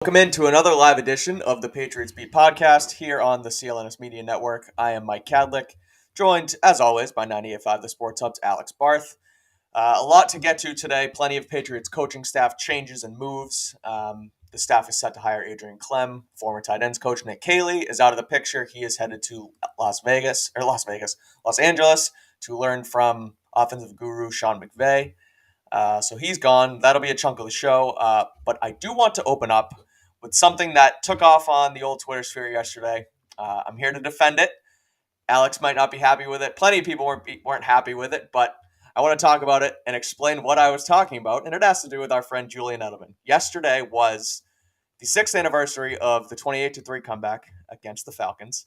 Welcome into another live edition of the Patriots Beat podcast here on the CLNS Media Network. I am Mike Kadlick, joined as always by 98.5 The Sports Hub's Alex Barth. A lot to get to today. Plenty of Patriots coaching staff changes and moves. The staff is set to hire Adrian Klemm. Former tight ends coach Nick Caley is out of the picture. He is headed to Los Angeles to learn from offensive guru Sean McVay. So he's gone. That'll be a chunk of the show. But I do want to open up with something that took off on the old Twitter sphere yesterday. I'm here to defend it. Alex might not be happy with it. Plenty of people weren't happy with it, but I want to talk about it and explain what I was talking about, and it has to do with our friend Julian Edelman. Yesterday was the 6th anniversary of the 28-3 comeback against the Falcons,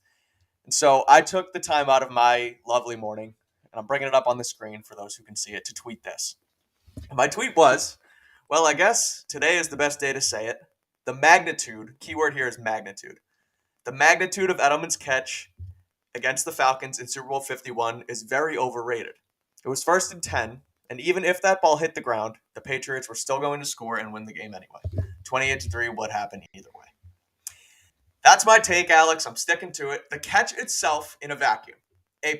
and so I took the time out of my lovely morning, and I'm bringing it up on the screen for those who can see it, to tweet this. And my tweet was, well, I guess today is the best day to say it. The magnitude, keyword here is magnitude. The magnitude of Edelman's catch against the Falcons in Super Bowl 51 is very overrated. It was 1st and 10, and even if that ball hit the ground, the Patriots were still going to score and win the game anyway. 28-3 would happen either way. That's my take, Alex. I'm sticking to it. The catch itself in a vacuum, A+.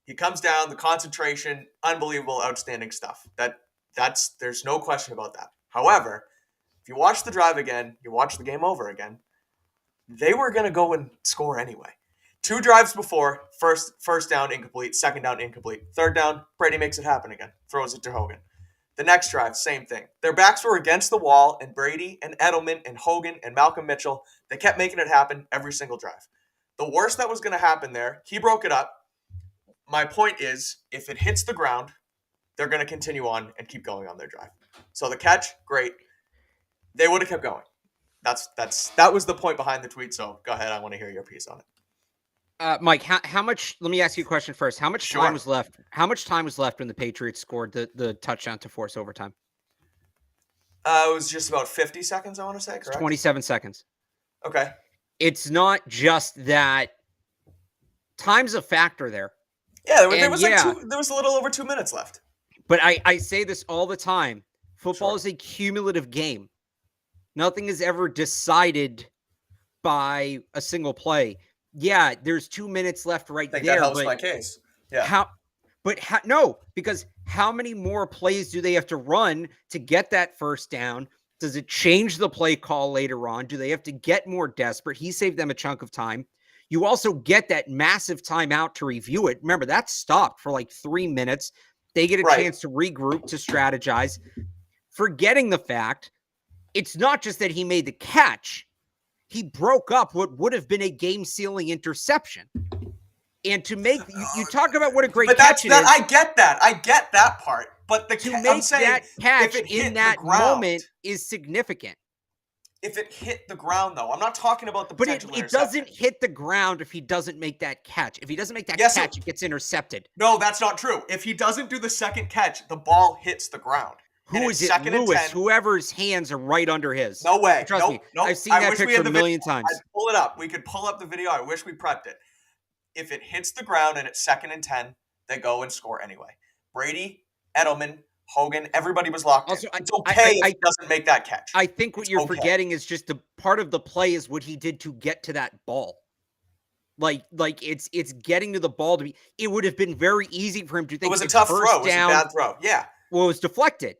He comes down, the concentration, unbelievable, outstanding stuff. There's no question about that. However, if you watch the drive again, you watch the game over again, they were going to go and score anyway. 2 drives before, first down, incomplete, second down, incomplete. Third down, Brady makes it happen again, throws it to Hogan. The next drive, same thing. Their backs were against the wall, and Brady and Edelman and Hogan and Malcolm Mitchell, they kept making it happen every single drive. The worst that was going to happen there, he broke it up. My point is, if it hits the ground, they're going to continue on and keep going on their drive. So the catch, great. They would have kept going. That was the point behind the tweet. So go ahead. I want to hear your piece on it. Mike, how much? Let me ask you a question first. How much Sure. time was left? How much time was left when the Patriots scored the touchdown to force overtime? It was just about 50 seconds. I want to say, correct? 27 seconds. Okay. It's not just that. Time's a factor there. Yeah, there was a little over 2 minutes left. But I say this all the time. Football Sure. is a cumulative game. Nothing is ever decided by a single play. Yeah, there's 2 minutes left right there. I think that helps my case. Yeah. No, because how many more plays do they have to run to get that first down? Does it change the play call later on? Do they have to get more desperate? He saved them a chunk of time. You also get that massive timeout to review it. Remember, that stopped for like 3 minutes. They get a chance to regroup, to strategize. Forgetting the fact, it's not just that he made the catch. He broke up what would have been a game-sealing interception. And to make you talk about what a great catch it is. I get that part. But to make that catch in that moment is significant. If it hit the ground, though, I'm not talking about the potential interception. But it doesn't hit the ground if he doesn't make that catch. If he doesn't make that catch, it gets intercepted. No, that's not true. If he doesn't do the second catch, the ball hits the ground. Who is it? Lewis, whoever's hands are right under his. No way. Trust me. I've seen that picture a million times. I'd pull it up. We could pull up the video. I wish we prepped it. If it hits the ground and it's 2nd and 10, they go and score anyway. Brady, Edelman, Hogan, everybody was locked in. It's okay if he doesn't make that catch. I think what you're forgetting is just the part of the play is what he did to get to that ball. Like it's getting to the ball to be. It would have been very easy for him to think it was a tough throw. It was a bad throw. Yeah. Well, it was deflected.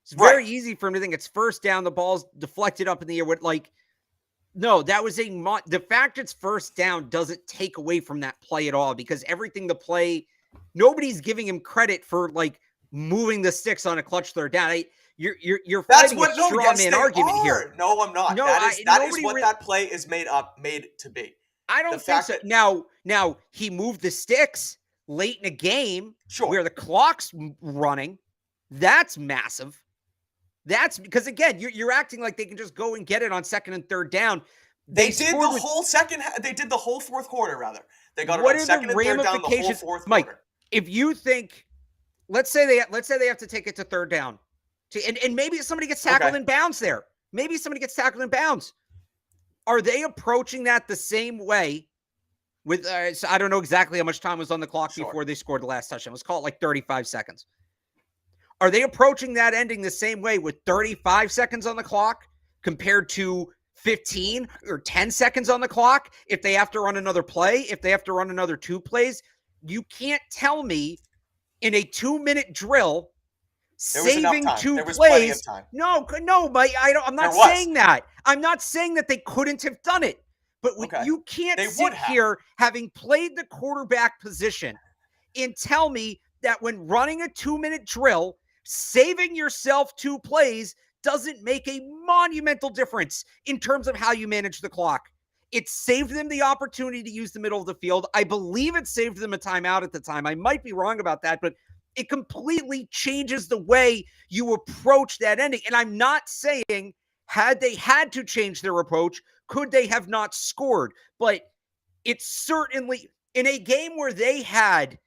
It's very easy for him to think it's first down. The ball's deflected up in the air. No, that was the fact it's first down doesn't take away from that play at all, because everything the play, nobody's giving him credit for moving the sticks on a clutch third down. You're fighting a straw man argument here. No, I'm not. No, that is what that play is made to be. I don't think so. Now he moved the sticks late in a game where the clock's running. That's massive. That's because, again, you're acting like they can just go and get it on 2nd and 3rd down. They did the whole fourth quarter, rather. They got it on 2nd and 3rd down the whole fourth Mike, quarter. If you think, let's say they have to take it to 3rd down, and maybe somebody gets tackled in bounds there. Maybe somebody gets tackled in bounds. Are they approaching that the same way? With so I don't know exactly how much time was on the clock before they scored the last touchdown. Let's call it 35 seconds. Are they approaching that ending the same way with 35 seconds on the clock? compared to 15 or 10 seconds on the clock if they have to run another play, if they have to run another 2 plays. You can't tell me in a 2-minute drill There was enough saving time. 2 There was plenty of plays. time. No, but I'm not There was. saying that. I'm not saying that they couldn't have done it. But Okay. you can't They sit would have. here having played the quarterback position and tell me that when running a 2-minute drill, saving yourself 2 plays doesn't make a monumental difference in terms of how you manage the clock. It saved them the opportunity to use the middle of the field. I believe it saved them a timeout at the time. I might be wrong about that, but it completely changes the way you approach that ending. And I'm not saying had they had to change their approach, could they have not scored? But it's certainly in a game where they had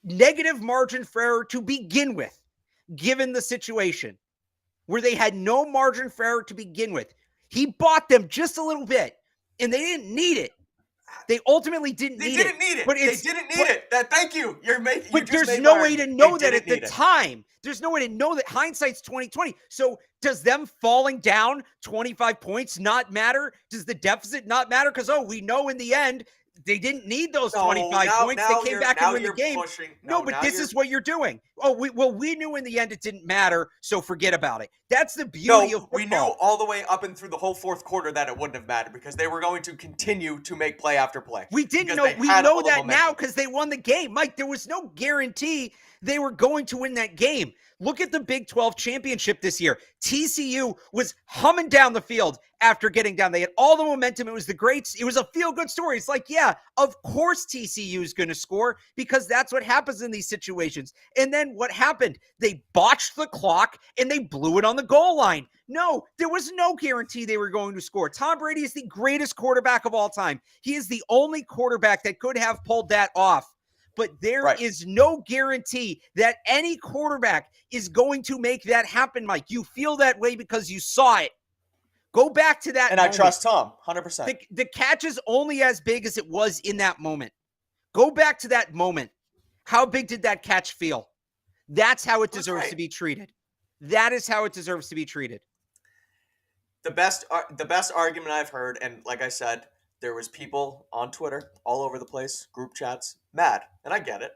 negative margin for error to begin with, given the situation, where they had no margin for error to begin with. He bought them just a little bit, and they didn't need it. They ultimately didn't need it. They didn't need it. They didn't need it. Thank you. But there's no way to know that at the time. There's no way to know that. Hindsight's 2020. So does them falling down 25 points not matter? Does the deficit not matter? Because, we know in the end, they didn't need those 25 points. They came back and win the game. But this is what you're doing. We knew in the end it didn't matter, so forget about it. That's the beauty of football. We knew all the way up and through the whole fourth quarter that it wouldn't have mattered because they were going to continue to make play after play. We didn't know. We know that now because they won the game. Mike, there was no guarantee they were going to win that game. Look at the Big 12 championship this year. TCU was humming down the field after getting down. They had all the momentum. It was a feel-good story. It's like, yeah, of course TCU is going to score because that's what happens in these situations. And then what happened? They botched the clock and they blew it on the goal line. No, there was no guarantee they were going to score. Tom Brady is the greatest quarterback of all time. He is the only quarterback that could have pulled that off. But there is no guarantee that any quarterback is going to make that happen, Mike. You feel that way because you saw it. Go back to that moment. I trust Tom, 100%. The catch is only as big as it was in that moment. Go back to that moment. How big did that catch feel? That's how it deserves to be treated. That is how it deserves to be treated. The best argument I've heard, and like I said, there was people on Twitter all over the place, group chats, mad, and I get it.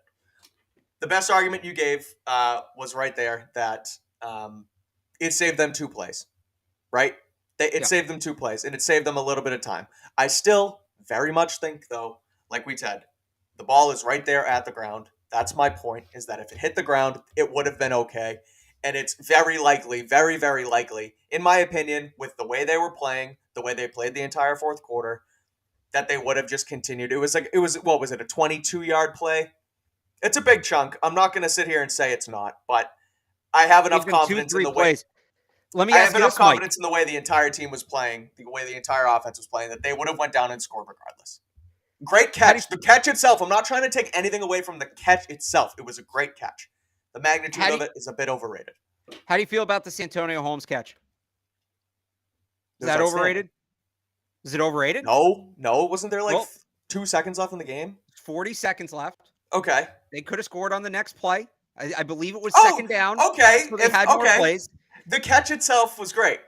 The best argument you gave was right there that it saved them 2 plays, right? It saved them 2 plays, and it saved them a little bit of time. I still very much think, though, like we said, the ball is right there at the ground. That's my point, is that if it hit the ground, it would have been okay. And it's very likely, very, very likely, in my opinion, with the way they were playing, the way they played the entire fourth quarter, that they would have just continued. It was a 22-yard play? It's a big chunk. I'm not going to sit here and say it's not, but I have enough confidence in the way. Let me ask you this, Mike. In the way the entire team was playing, the way the entire offense was playing, that they would have went down and scored regardless. Great catch. The catch itself, I'm not trying to take anything away from the catch itself. It was a great catch. The magnitude of it is a bit overrated. How do you feel about the Santonio Holmes catch? Is that overrated? Is it overrated? No. Wasn't there 2 seconds left in the game? 40 seconds left. Okay. They could have scored on the next play. I believe it was second down. Okay. So they had more plays. The catch itself was great.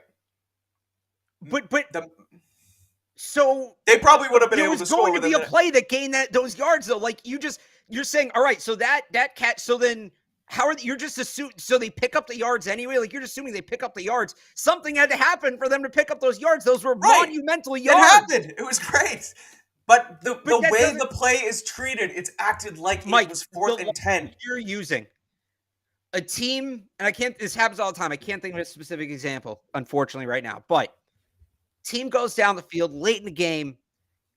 So they probably would have been able to score. There was going to be a play that gained those yards, though. Like you're saying, all right, so that catch, so then you're just assuming, so they pick up the yards anyway? Like you're just assuming they pick up the yards. Something had to happen for them to pick up those yards. Those were monumental yards. It happened. It was great. But the way the play is treated, it's acted like it was 4th and 10. You're using a team, and this happens all the time. I can't think of a specific example, unfortunately, right now. But team goes down the field late in the game,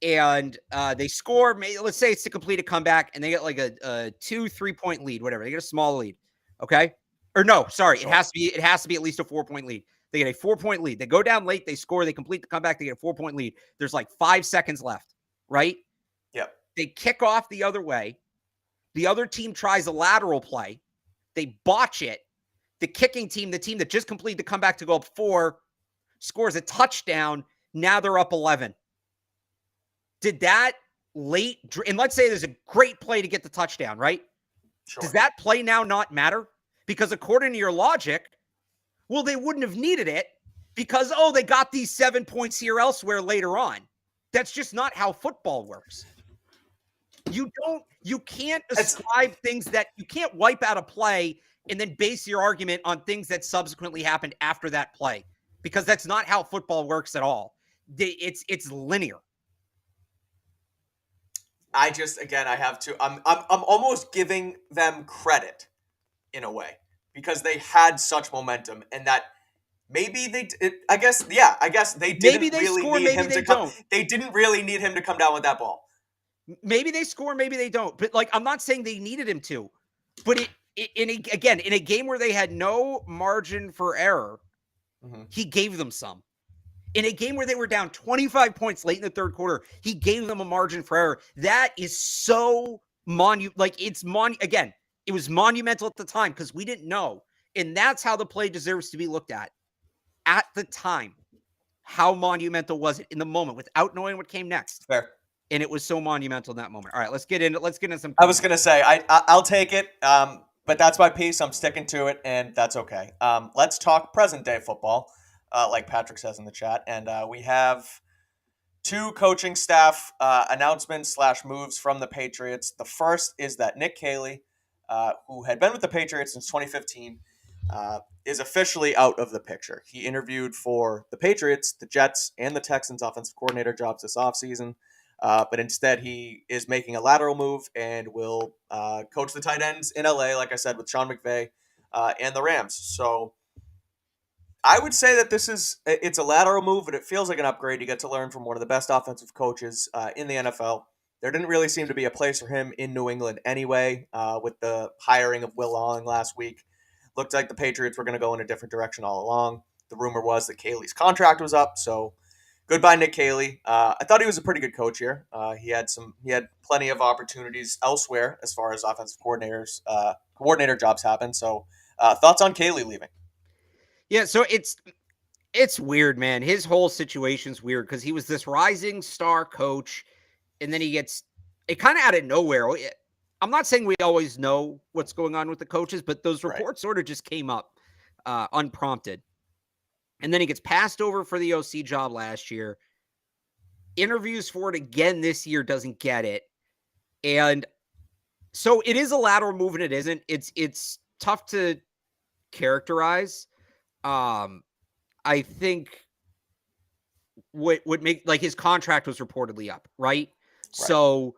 and they score. Let's say it's to complete a comeback, and they get like a 2-3 point lead, whatever. They get a small lead, okay? Or no, sorry, sure. It has to be at least a 4-point lead. They get a 4-point lead. They go down late, they score, they complete the comeback, they get a 4-point lead. There's like 5 seconds left, right? Yep. They kick off the other way. The other team tries a lateral play. They botch it. The kicking team, the team that just completed the comeback to go up 4, scores a touchdown. Now they're up 11. Did that late, and let's say there's a great play to get the touchdown, right? Sure. Does that play now not matter? Because according to your logic, well, they wouldn't have needed it because, oh, they got these 7 points here elsewhere later on. That's just not how football works. You can't ascribe things that you can't wipe out a play and then base your argument on things that subsequently happened after that play, because that's not how football works at all. It's linear. I have to. I'm almost giving them credit in a way because they had such momentum, and that maybe I guess they didn't Maybe they really score, need maybe him they to come. don't. They didn't really need him to come down with that ball. Maybe they score, maybe they don't. But like, I'm not saying they needed him to. But in a game where they had no margin for error, he gave them some. In a game where they were down 25 points late in the third quarter, he gave them a margin for error. That is so again, it was monumental at the time because we didn't know. And that's how the play deserves to be looked at the time. How monumental was it in the moment without knowing what came next? Fair. And it was so monumental in that moment. All right, let's get into some. I was going to say, I'll take it, but that's my piece. I'm sticking to it, and that's okay. Let's talk present-day football, like Patrick says in the chat. And we have 2 coaching staff announcements / moves from the Patriots. The first is that Nick Caley, who had been with the Patriots since 2015, is officially out of the picture. He interviewed for the Patriots, the Jets, and the Texans offensive coordinator jobs this offseason. But instead, he is making a lateral move and will coach the tight ends in LA, like I said, with Sean McVay and the Rams. So I would say that it's a lateral move, but it feels like an upgrade. You get to learn from one of the best offensive coaches in the NFL. There didn't really seem to be a place for him in New England anyway, with the hiring of Will Long last week. Looked like the Patriots were going to go in a different direction all along. The rumor was that Caley's contract was up, so goodbye, Nick Caley. I thought he was a pretty good coach here. He had plenty of opportunities elsewhere as far as offensive coordinator jobs happen. So, thoughts on Caley leaving? Yeah, so it's weird, man. His whole situation's weird because he was this rising star coach, and then he gets it kind of out of nowhere. I'm not saying we always know what's going on with the coaches, but those reports sort of just came up unprompted. And then he gets passed over for the OC job last year. Interviews for it again this year, doesn't get it. And so it is a lateral move and it isn't. It's tough to characterize. I think what would make, like, his contract was reportedly up, right? So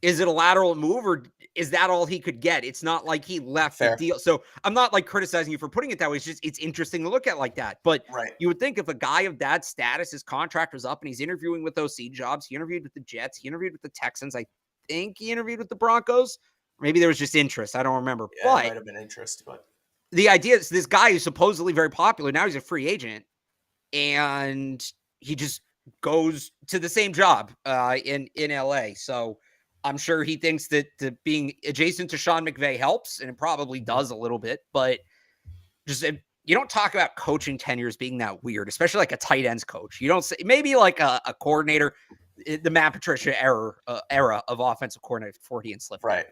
is it a lateral move or is that all he could get? It's not like he left the deal. So I'm not like criticizing you for putting it that way. It's just, it's interesting to look at like that. But you would think if a guy of that status, his contract was up and he's interviewing with OC jobs, he interviewed with the Jets, he interviewed with the Texans. I think he interviewed with the Broncos. Maybe there was just interest. I don't remember. Yeah, it might have been interest, but the idea is this guy is supposedly very popular. Now he's a free agent and he just goes to the same job in LA. So I'm sure he thinks that being adjacent to Sean McVay helps, and it probably does a little bit, but just you don't talk about coaching tenures being that weird, especially like a tight ends coach. You don't say maybe like a coordinator, the Matt Patricia era of offensive coordinator before he enslipped. Right.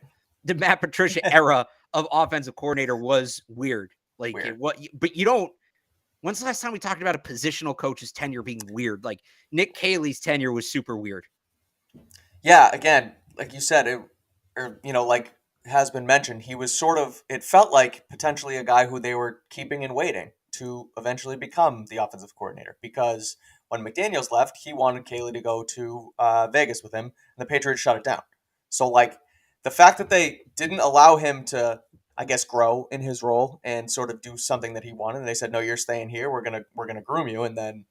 The Matt Patricia era of offensive coordinator was weird. Like but you don't. When's the last time we talked about a positional coach's tenure being weird? Like Nick Caley's tenure was super weird. Yeah, again, like you said, like has been mentioned, he was it felt like potentially a guy who they were keeping and waiting to eventually become the offensive coordinator. Because when McDaniels left, he wanted Caley to go to Vegas with him, and the Patriots shut it down. So, like, the fact that they didn't allow him to, I guess, grow in his role and sort of do something that he wanted, and they said, "No, you're staying here. We're gonna groom you," and then,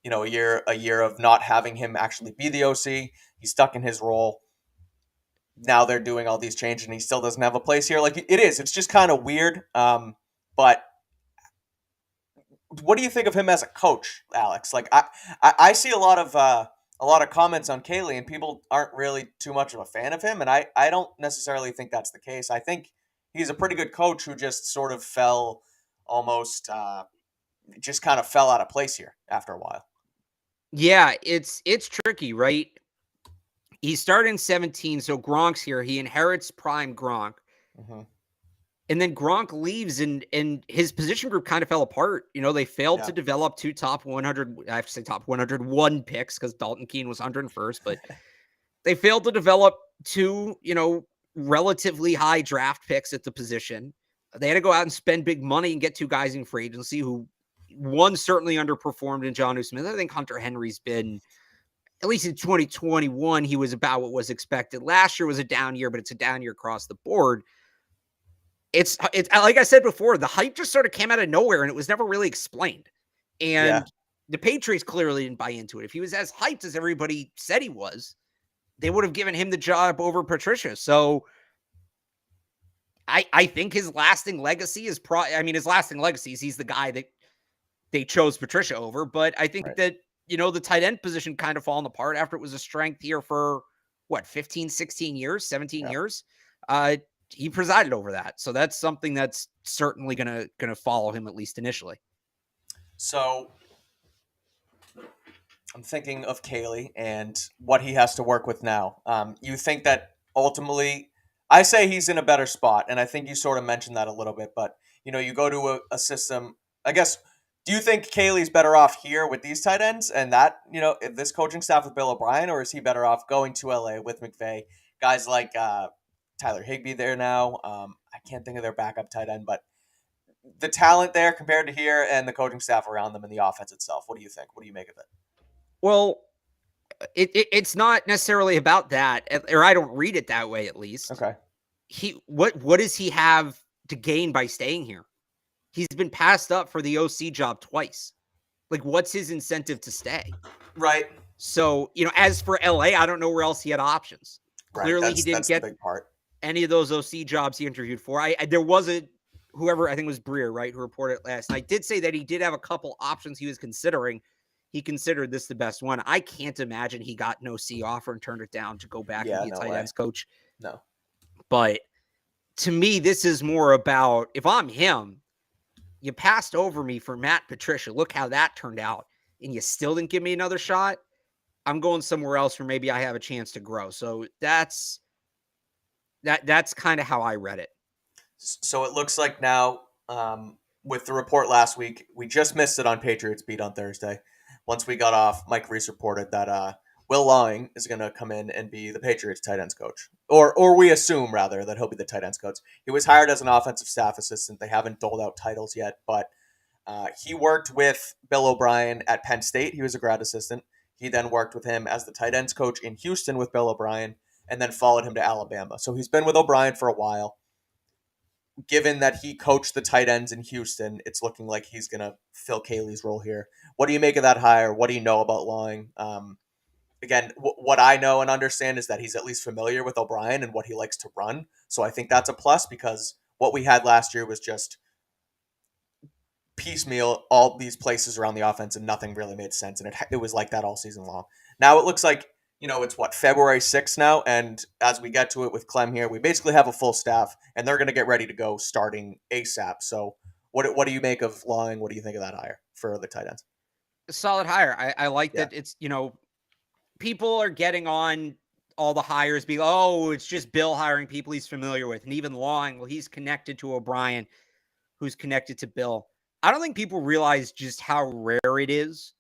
a year of not having him actually be the OC, he's stuck in his role. Now they're doing all these changes and he still doesn't have a place here. Like, it's just kind of weird. But what do you think of him as a coach, Alex? Like, I see a lot of comments on Caley and people aren't really too much of a fan of him. And I don't necessarily think that's the case. I think he's a pretty good coach who just sort of fell almost, just kind of fell out of place here after a while. Yeah, it's tricky, right? He started in 17, so Gronk's here. He inherits prime Gronk. Mm-hmm. And then Gronk leaves and his position group kind of fell apart. They failed to develop two top 100, I have to say top 101 picks because Dalton Keene was 101st, but they failed to develop two, relatively high draft picks at the position. They had to go out and spend big money and get two guys in free agency who one certainly underperformed in Jonnu Smith. I think Hunter Henry's been, at least in 2021, he was about what was expected. Last year was a down year, but it's a down year across the board. It's like I said before, the hype just sort of came out of nowhere and it was never really explained. And the Patriots clearly didn't buy into it. If he was as hyped as everybody said he was, they would have given him the job over Patricia. So I think his lasting legacy is his lasting legacy is he's the guy that they chose Patricia over. But I think that, the tight end position kind of fallen apart after it was a strength here for 15, 16 years, 17 years. He presided over that. So that's something that's certainly going to follow him, at least initially. So I'm thinking of Caley and what he has to work with now. You think that ultimately, I say he's in a better spot, and I think you sort of mentioned that a little bit, but, you go to a system, I guess, do you think Caley's better off here with these tight ends and that, this coaching staff with Bill O'Brien, or is he better off going to LA with McVay? Guys like Tyler Higbee there now. I can't think of their backup tight end, but the talent there compared to here and the coaching staff around them and the offense itself. What do you think? What do you make of it? Well, it's not necessarily about that, or I don't read it that way, at least. Okay. What does he have to gain by staying here? He's been passed up for the OC job twice. Like, what's his incentive to stay? Right. So, as for LA, I don't know where else he had options. Right. Clearly, he didn't get the big part. Any of those OC jobs he interviewed for. There was whoever, I think it was Breer, right, who reported last night, did say that he did have a couple options he was considering. He considered this the best one. I can't imagine he got an OC offer and turned it down to go back and be a tight ends coach. No. But to me, this is more about, if I'm him, you passed over me for Matt Patricia. Look how that turned out. And you still didn't give me another shot. I'm going somewhere else where maybe I have a chance to grow. So that's kind of how I read it. So it looks like now, with the report last week, we just missed it on Patriots Beat on Thursday. Once we got off, Mike Reese reported that Will Lawing is going to come in and be the Patriots tight ends coach. Or we assume, rather, that he'll be the tight ends coach. He was hired as an offensive staff assistant. They haven't doled out titles yet, but he worked with Bill O'Brien at Penn State. He was a grad assistant. He then worked with him as the tight ends coach in Houston with Bill O'Brien, and then followed him to Alabama. So he's been with O'Brien for a while. Given that he coached the tight ends in Houston, it's looking like he's going to fill Caley's role here. What do you make of that hire? What do you know about Lawing? Again, what I know and understand is that he's at least familiar with O'Brien and what he likes to run. So I think that's a plus, because what we had last year was just piecemeal all these places around the offense and nothing really made sense. And it was like that all season long. Now it looks like, it's February 6th now. And as we get to it with Klemm here, we basically have a full staff and they're going to get ready to go starting ASAP. So what do you make of Lawing? What do you think of that hire for the tight ends? A solid hire. I like that it's, people are getting on all the hires, it's just Bill hiring people he's familiar with. And even Lawing, he's connected to O'Brien, who's connected to Bill. I don't think people realize just how rare it is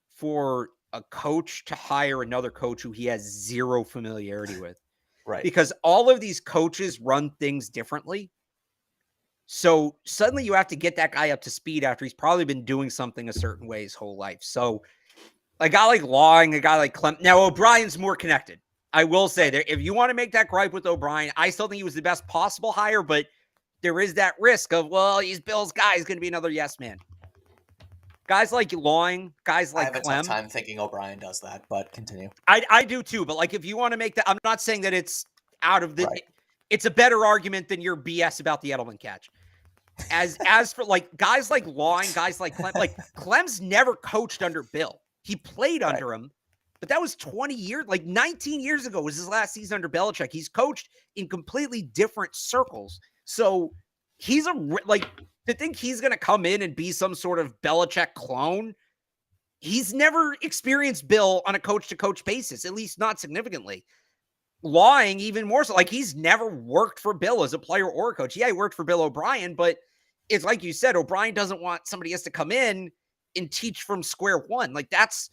for a coach to hire another coach who he has zero familiarity with. Right. Because all of these coaches run things differently. So suddenly you have to get that guy up to speed after he's probably been doing something a certain way his whole life. So a guy like Lawing, a guy like Klemm. Now, O'Brien's more connected. I will say that if you want to make that gripe with O'Brien, I still think he was the best possible hire, but there is that risk of, he's Bill's guy. He's going to be another yes man. Guys like Lawing, guys like Klemm. I have a tough time thinking O'Brien does that, but continue. I do too, but if you want to make that, I'm not saying that it's out of the, right. It's a better argument than your BS about the Edelman catch. As for guys like Lawing, guys like Klemm, Clem's never coached under Bill. He played under him, but that was 20 years, 19 years ago was his last season under Belichick. He's coached in completely different circles. So he's to think he's going to come in and be some sort of Belichick clone. He's never experienced Bill on a coach-to-coach basis, at least not significantly. lying even more so. Like, he's never worked for Bill as a player or a coach. Yeah, he worked for Bill O'Brien, but it's like you said, O'Brien doesn't want somebody else to come in and teach from square one. Like, that's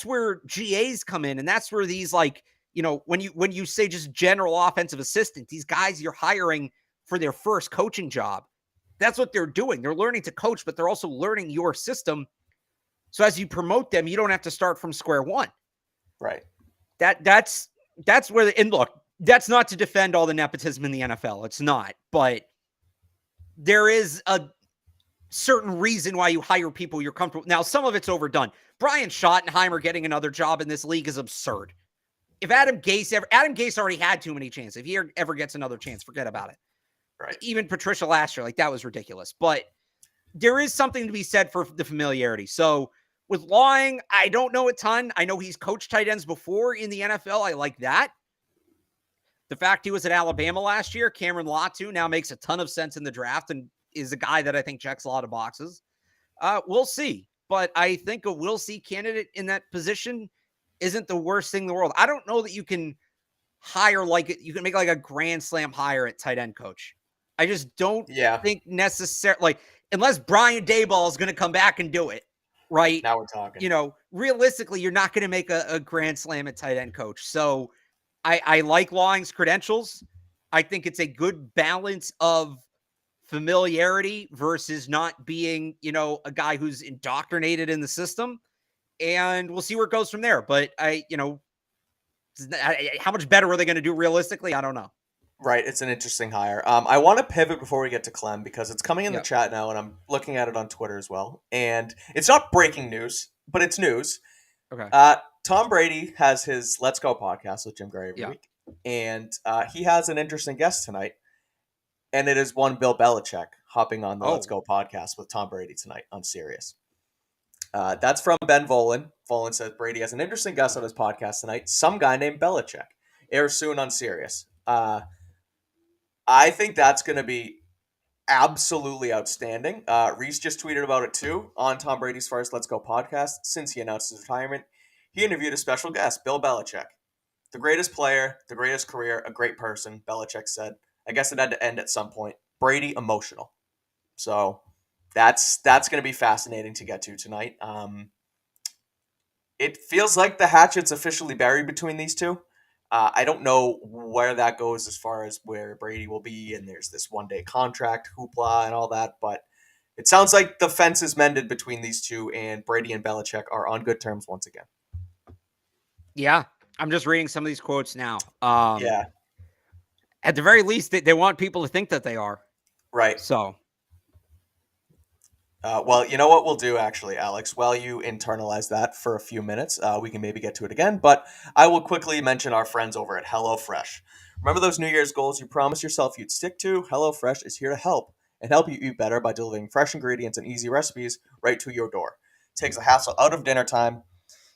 where GAs come in, and that's where these, like, when you say just general offensive assistant, these guys you're hiring for their first coaching job, that's what they're doing. They're learning to coach, but they're also learning your system. So as you promote them, you don't have to start from square one. Right. That's where, and look, that's not to defend all the nepotism in the NFL. It's not, but there is a certain reason why you hire people you're comfortable. Now, some of it's overdone. Brian Schottenheimer getting another job in this league is absurd. If Adam Gase already had too many chances. If he ever gets another chance, forget about it. Right. Even Patricia last year, like, that was ridiculous. But there is something to be said for the familiarity. So with Lawing, I don't know a ton. I know he's coached tight ends before in the NFL. I like that. The fact he was at Alabama last year, Cameron Latu, now makes a ton of sense in the draft and is a guy that I think checks a lot of boxes. We'll see. But I think a we'll see candidate in that position isn't the worst thing in the world. I don't know that you can hire you can make like a grand slam hire at tight end coach. I just don't think necessarily, like, unless Brian Daboll is going to come back and do it, right? Now we're talking. Realistically, you're not going to make a grand slam at tight end coach. So I like Lawing's credentials. I think it's a good balance of familiarity versus not being, a guy who's indoctrinated in the system. And we'll see where it goes from there. But how much better are they going to do realistically? I don't know. Right, it's an interesting hire. I want to pivot before we get to Clem because it's coming in the chat now, and I'm looking at it on Twitter as well. And it's not breaking news, but it's news. Okay. Tom Brady has his Let's Go podcast with Jim Gray every week, and he has an interesting guest tonight, and it is one Bill Belichick hopping on the Let's Go podcast with Tom Brady tonight on Sirius. That's from Ben Volen. Volen says Brady has an interesting guest on his podcast tonight, some guy named Belichick. Airs soon on Sirius. I think that's going to be absolutely outstanding. Reese just tweeted about it too on Tom Brady's first Let's Go podcast. Since he announced his retirement, he interviewed a special guest, Bill Belichick. The greatest player, the greatest career, a great person, Belichick said. I guess it had to end at some point. Brady emotional. So that's going to be fascinating to get to tonight. It feels like the hatchet's officially buried between these two. I don't know where that goes as far as where Brady will be, and there's this one-day contract hoopla and all that, but it sounds like the fence is mended between these two, and Brady and Belichick are on good terms once again. Yeah, I'm just reading some of these quotes now. At the very least, they want people to think that they are. Right. So. Well, you know what we'll do, actually, Alex? While you internalize that for a few minutes, we can maybe get to it again, but I will quickly mention our friends over at HelloFresh. Remember those New Year's goals you promised yourself you'd stick to? HelloFresh is here to help and help you eat better by delivering fresh ingredients and easy recipes right to your door. It takes the hassle out of dinner time.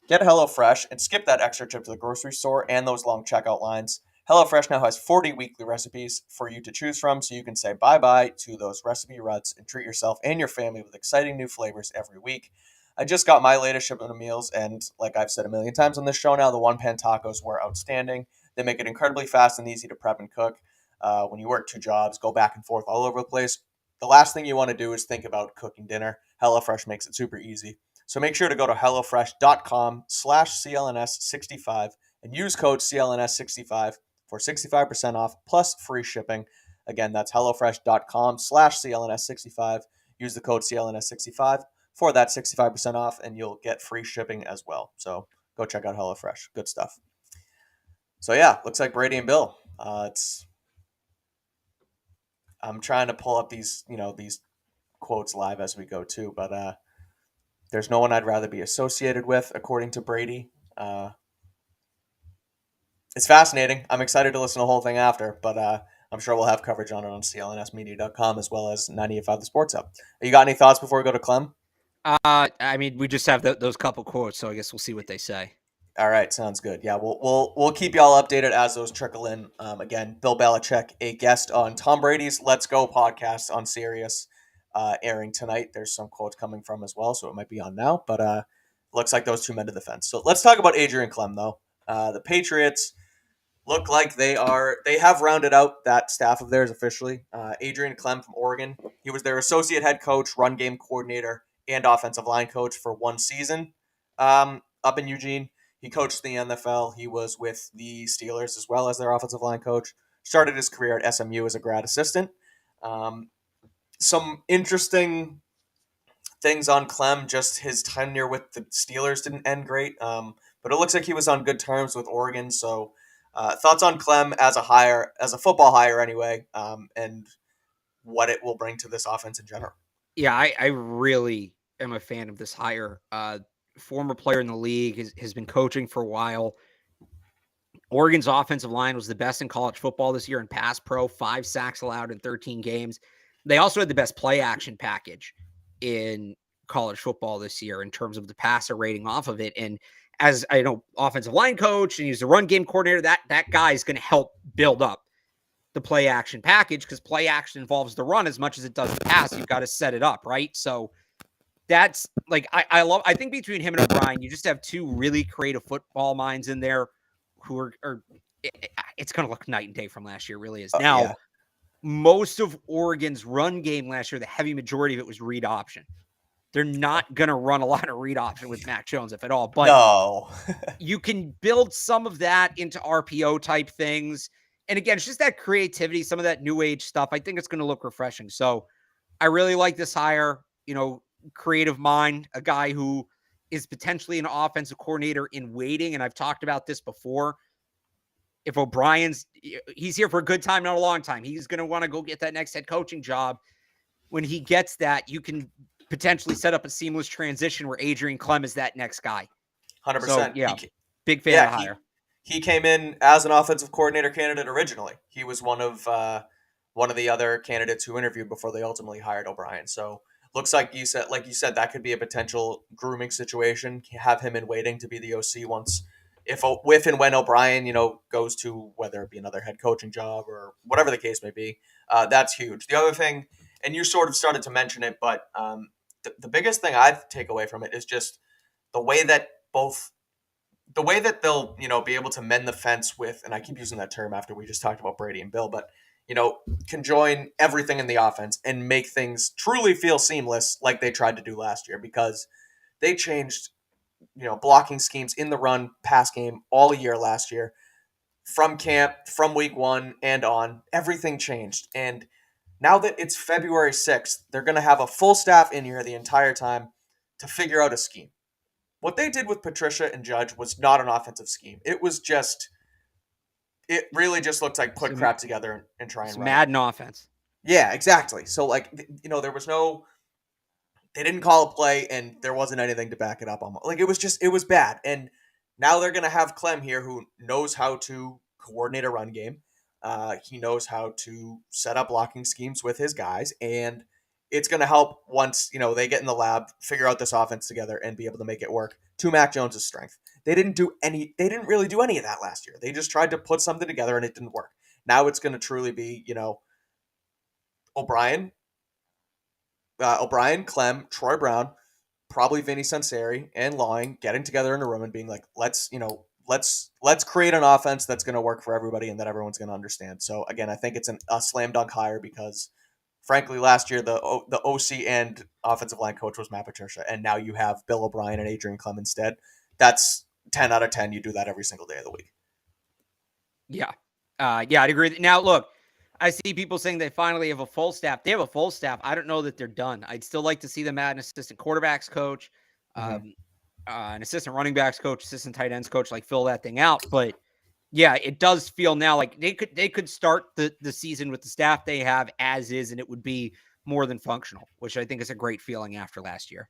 Get HelloFresh and skip that extra trip to the grocery store and those long checkout lines. HelloFresh now has 40 weekly recipes for you to choose from, so you can say bye-bye to those recipe ruts and treat yourself and your family with exciting new flavors every week. I just got my latest shipment of meals, and like I've said a million times on this show now, the one-pan tacos were outstanding. They make it incredibly fast and easy to prep and cook. When you work two jobs, go back and forth all over the place, the last thing you want to do is think about cooking dinner. HelloFresh makes it super easy. So make sure to go to HelloFresh.com/CLNS65 and use code CLNS65 for 65% off plus free shipping. Again, that's HelloFresh.com/CLNS65. Use the code CLNS65 for that 65% off, and you'll get free shipping as well. So go check out HelloFresh. Good stuff. So yeah, looks like Brady and Bill. I'm trying to pull up these quotes live as we go too, but there's no one I'd rather be associated with, according to Brady. It's fascinating. I'm excited to listen to the whole thing after, but I'm sure we'll have coverage on it on clnsmedia.com as well as 98.5 The Sports Hub. You got any thoughts before we go to Clem? I mean, we just have those couple quotes, so I guess we'll see what they say. All right, sounds good. Yeah, we'll keep y'all updated as those trickle in. Again, Bill Belichick, a guest on Tom Brady's Let's Go podcast on Sirius, airing tonight. There's some quotes coming from as well, so it might be on now. But looks like those two men to the fence. So let's talk about Adrian Klemm, though. The Patriots look like they have rounded out that staff of theirs officially. Adrian Klemm from Oregon, he was their associate head coach, run game coordinator, and offensive line coach for one season up in Eugene. He coached the NFL. He was with the Steelers as well as their offensive line coach. Started his career at SMU as a grad assistant. Um, some interesting things on Clem. Just his tenure with the Steelers didn't end great, but it looks like he was on good terms with Oregon. So, thoughts on Clem as a hire, as a football hire, anyway, and what it will bring to this offense in general. Yeah, I really am a fan of this hire. Former player in the league, has been coaching for a while. Oregon's offensive line was the best in college football this year in pass pro, 5 sacks allowed in 13 games. They also had the best play action package in college football this year in terms of the passer rating off of it. And as I know, offensive line coach, and he's the run game coordinator, that guy is going to help build up the play action package, because play action involves the run as much as it does the pass. You've got to set it up, right? So that's like, I think between him and O'Brien, you just have two really creative football minds in there who are it's going to look night and day from last year. It really is. Now, Yeah. most of Oregon's run game last year, the heavy majority of it was read option. They're not going to run a lot of read option with Mac Jones, if at all. But No. you can build some of that into RPO type things. And again, it's just that creativity, some of that new age stuff. I think it's going to look refreshing. So I really like this hire. Creative mind, a guy who is potentially an offensive coordinator in waiting. And I've talked about this before. If he's here for a good time, not a long time. He's going to want to go get that next head coaching job. When he gets that, you can potentially set up a seamless transition where Adrian Klemm is that next guy. 100%. So, yeah, big fan of the hire. He came in as an offensive coordinator candidate originally. He was one of the other candidates who interviewed before they ultimately hired O'Brien. So looks like you said, that could be a potential grooming situation. Have him in waiting to be the OC once, if and when O'Brien goes to, whether it be another head coaching job or whatever the case may be. That's huge. The other thing, and you sort of started to mention it, but the biggest thing I take away from it is just the way that they'll be able to mend the fence with, and I keep using that term after we just talked about Brady and Bill, but can join everything in the offense and make things truly feel seamless like they tried to do last year, because they changed blocking schemes in the run pass game all year last year, from camp, from week 1 and on. Everything changed, and now that it's February 6th, they're going to have a full staff in here the entire time to figure out a scheme. What they did with Patricia and Judge was not an offensive scheme. It really just looked like put crap together and try and run it. Madden offense. Yeah, exactly. So there was they didn't call a play and there wasn't anything to back it up on. Like, it was bad. And now they're going to have Clem here, who knows how to coordinate a run game. He knows how to set up blocking schemes with his guys, and it's going to help once they get in the lab, figure out this offense together, and be able to make it work to Mac Jones's strength. They didn't really do any of that last year. They just tried to put something together and it didn't work. Now it's going to truly be O'Brien, Clem, Troy Brown, probably Vinny Sunseri and Lawing getting together in a room and being like, let's create an offense that's going to work for everybody and that everyone's going to understand. So again, I think it's a slam dunk hire, because frankly, last year the OC and offensive line coach was Matt Patricia, and now you have Bill O'Brien and Adrian Klemm instead. That's 10 out of 10. You do that every single day of the week. Yeah. I'd agree. Now, look, I see people saying they finally have a full staff. They have a full staff. I don't know that they're done. I'd still like to see them add an assistant quarterbacks coach, an assistant running backs coach, assistant tight ends coach, like fill that thing out. But yeah, it does feel now like they could start the season with the staff they have as is, and it would be more than functional, which I think is a great feeling after last year.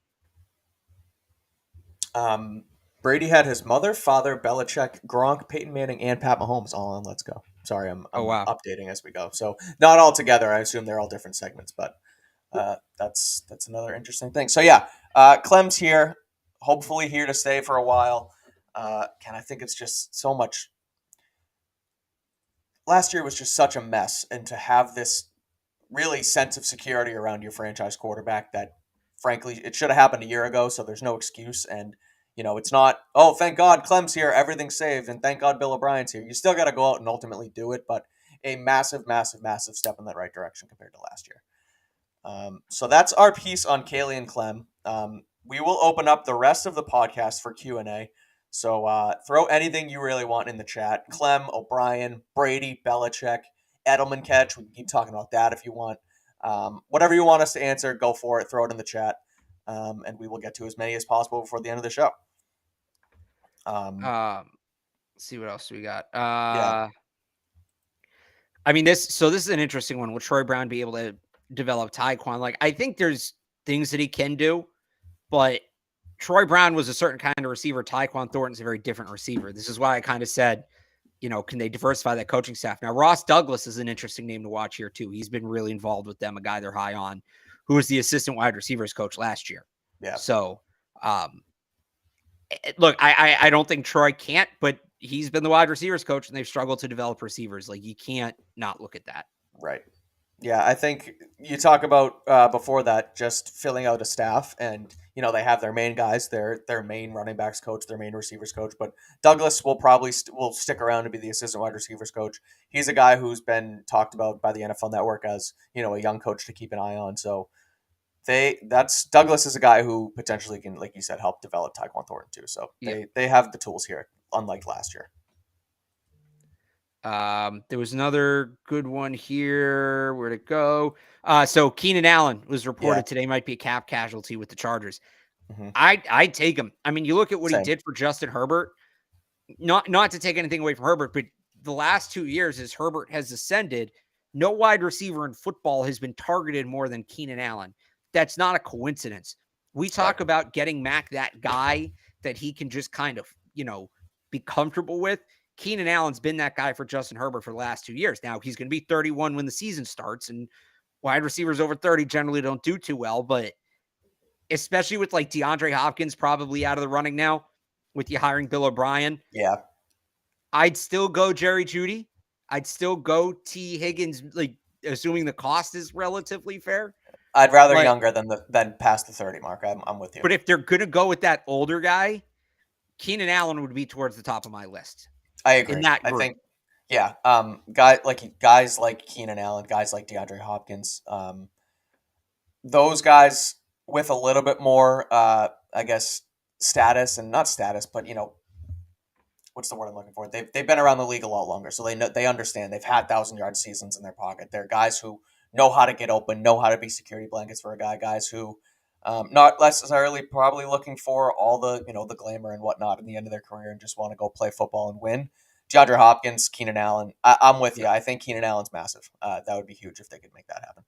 Brady had his mother, father, Belichick, Gronk, Peyton Manning, and Pat Mahomes all on Let's Go. Sorry, I'm updating as we go. So not all together. I assume they're all different segments, but that's another interesting thing. So yeah, Clem's here, hopefully here to stay for a while. I think it's just so much. Last year was just such a mess, and to have this really sense of security around your franchise quarterback that, frankly, it should have happened a year ago, so there's no excuse. And It's not, oh, thank God Clem's here, everything's saved, and thank God Bill O'Brien's here. You still got to go out and ultimately do it, but a massive, massive, massive step in that right direction compared to last year. So that's our piece on Caley and Klemm. We will open up the rest of the podcast for Q&A. So throw anything you really want in the chat. Klemm, O'Brien, Brady, Belichick, Edelman catch. We can keep talking about that if you want. Whatever you want us to answer, go for it. Throw it in the chat. And we will get to as many as possible before the end of the show. Let's see what else we got. Yeah. I mean, this is an interesting one. Will Troy Brown be able to develop Tyquan? Like, I think there's things that he can do, but Troy Brown was a certain kind of receiver. Tyquan Thornton's a very different receiver. This is why I kind of said, can they diversify that coaching staff? Now, Ross Douglas is an interesting name to watch here, too. He's been really involved with them, a guy they're high on, who was the assistant wide receivers coach last year. Yeah. So, look, I don't think Troy can't, but he's been the wide receivers coach, and they've struggled to develop receivers. Like, you can't not look at that. Right. Yeah, I think you talk about before that just filling out a staff, and they have their main guys, their main running backs coach, their main receivers coach. But Douglas will probably will stick around to be the assistant wide receivers coach. He's a guy who's been talked about by the NFL Network as a young coach to keep an eye on. So Douglas is a guy who potentially can, like you said, help develop Tyquan Thornton too. So they have the tools here, unlike last year. There was another good one here. Where'd it go? So Keenan Allen was reported today might be a cap casualty with the Chargers. Mm-hmm. I'd take him. I mean, you look at what Same. he did for Justin Herbert. Not to take anything away from Herbert, but the last 2 years as Herbert has ascended, no wide receiver in football has been targeted more than Keenan Allen. That's not a coincidence. We talk about getting Mac that guy that he can just kind of, be comfortable with. Keenan Allen's been that guy for Justin Herbert for the last 2 years. Now he's going to be 31 when the season starts, and wide receivers over 30 generally don't do too well, but especially with like DeAndre Hopkins probably out of the running now with you hiring Bill O'Brien. Yeah. I'd still go Jerry Jeudy. I'd still go T. Higgins, like assuming the cost is relatively fair. I'd rather younger than past the 30 mark. I'm with you. But if they're going to go with that older guy, Keenan Allen would be towards the top of my list. I agree. In that group. I think, guys like Keenan Allen, guys like DeAndre Hopkins, those guys with a little bit more, I guess, status, and not status, but what's the word I'm looking for? They've been around the league a lot longer, so they understand. They've had 1,000-yard seasons in their pocket. They're guys who know how to get open, know how to be security blankets for a guy. Guys who, not necessarily probably looking for all the the glamour and whatnot in the end of their career, and just want to go play football and win. DeAndre Hopkins, Keenan Allen. I'm with you. I think Keenan Allen's massive. That would be huge if they could make that happen.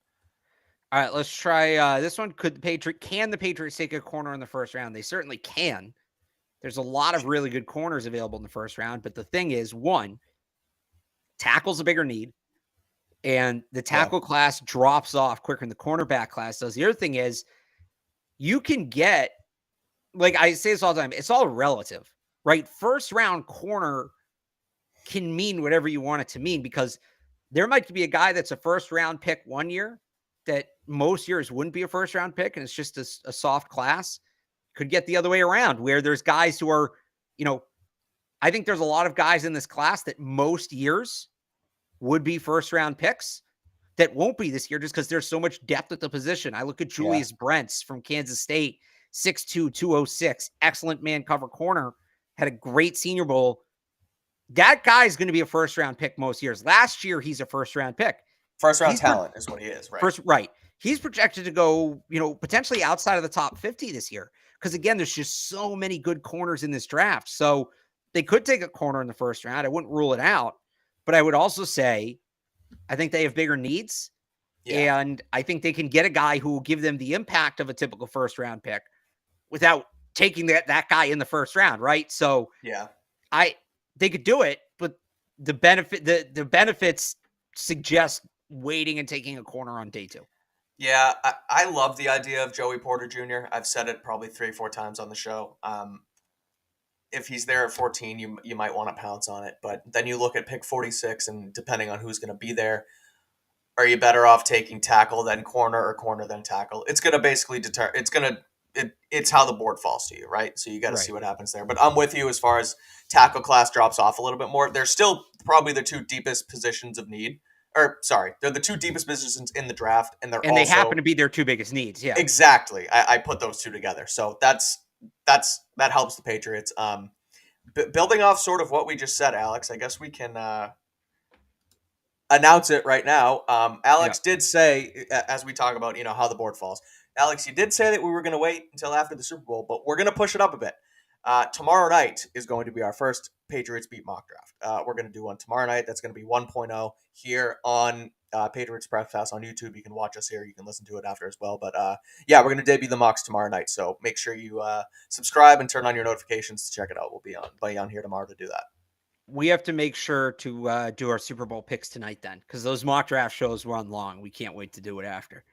All right, let's try this one. Can the Patriots take a corner in the first round? They certainly can. There's a lot of really good corners available in the first round, but the thing is, one, tackle's a bigger need, and the tackle class drops off quicker than the cornerback class does. The other thing is, you can get, like I say this all the time, it's all relative, right? First round corner can mean whatever you want it to mean, because there might be a guy that's a first round pick 1 year that most years wouldn't be a first round pick, and it's just a soft class. Could get the other way around, where there's guys who are, I think there's a lot of guys in this class that most years would be first round picks that won't be this year just because there's so much depth at the position. I look at Julius Brents from Kansas State, 6'2", 206, excellent man cover corner, had a great Senior Bowl. That guy's going to be a first round pick most years. Last year, he's a first round pick. First round talent is what he is, right? Right. He's projected to go, potentially outside of the top 50 this year. Because again, there's just so many good corners in this draft. So they could take a corner in the first round. I wouldn't rule it out. But I would also say, I think they have bigger needs. Yeah. And I think they can get a guy who will give them the impact of a typical first round pick without taking that guy in the first round, right? So they could do it, but the benefits suggest waiting and taking a corner on day 2. Yeah, I love the idea of Joey Porter Jr. I've said it probably 3-4 times on the show. If he's there at 14, you might want to pounce on it. But then you look at pick 46, and depending on who's going to be there, are you better off taking tackle than corner or corner than tackle? It's going to basically it's going to it's how the board falls to you, right? So you got to see Right. what happens there. But I'm with you as far as tackle class drops off a little bit more. They're still probably the two deepest positions of need. Or sorry, they're the two deepest positions in the draft, and they're And they happen also to be their two biggest needs. Yeah. exactly. I put those two together, so that helps the Patriots. Building off sort of what we just said, Alex, I guess we can announce it right now. Yeah. Alex did say, as we talk about, how the board falls. Alex, you did say that we were going to wait until after the Super Bowl, but we're going to push it up a bit. Tomorrow night is going to be our first Patriots Beat mock draft. We're going to do one tomorrow night. That's going to be 1.0 here on Patriots Press Pass on YouTube. You can watch us here. You can listen to it after as well. But yeah, we're going to debut the mocks tomorrow night. So make sure you subscribe and turn on your notifications to check it out. We'll be on here tomorrow to do that. We have to make sure to do our Super Bowl picks tonight then, because those mock draft shows run long. We can't wait to do it after.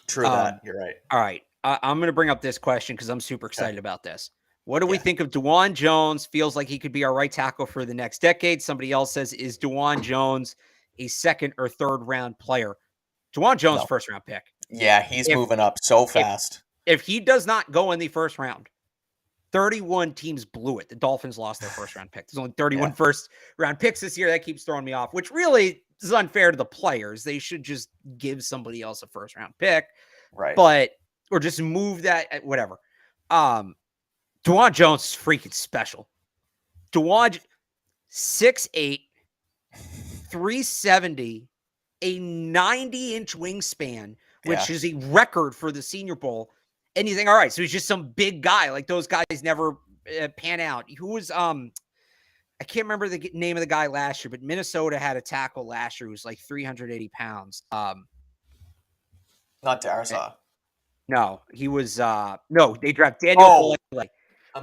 True that. You're right. All right. I'm going to bring up this question because I'm super excited about this. What do we think of DeJuan Jones? Feels like he could be our right tackle for the next decade. Somebody else says, is DeJuan Jones a second or third round player? DeJuan Jones, first round pick. Yeah, he's moving up so fast. If he does not go in the first round, 31 teams blew it. The Dolphins lost their first round pick. There's only 31 first round picks this year. That keeps throwing me off, which really is unfair to the players. They should just give somebody else a first round pick. Right. But, or just move that, whatever. DeJuan Jones is freaking special. DeJuan, 6'8", 370, a 90-inch wingspan, which is a record for the Senior Bowl. And you think, all right, so he's just some big guy. Like those guys never pan out. Who was, I can't remember the name of the guy last year, but Minnesota had a tackle last year who was like 380 pounds. Not Darsaw. No, he was, no, they drafted Daniel Falele.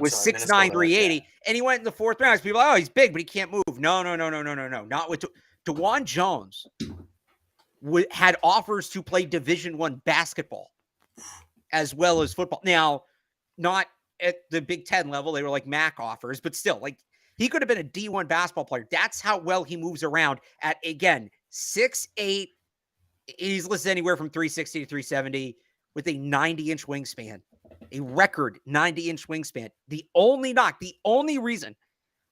Was 6'9", 380, and he went in the fourth round. People are like, oh, he's big, but he can't move. No. Not with DeJuan Jones had offers to play Division I basketball as well as football. Now, not at the Big Ten level. They were like MAC offers, but still, like he could have been a D1 basketball player. That's how well he moves around at, again, 6'8". He's listed anywhere from 360 to 370 with a 90-inch wingspan. A record 90-inch wingspan. The only reason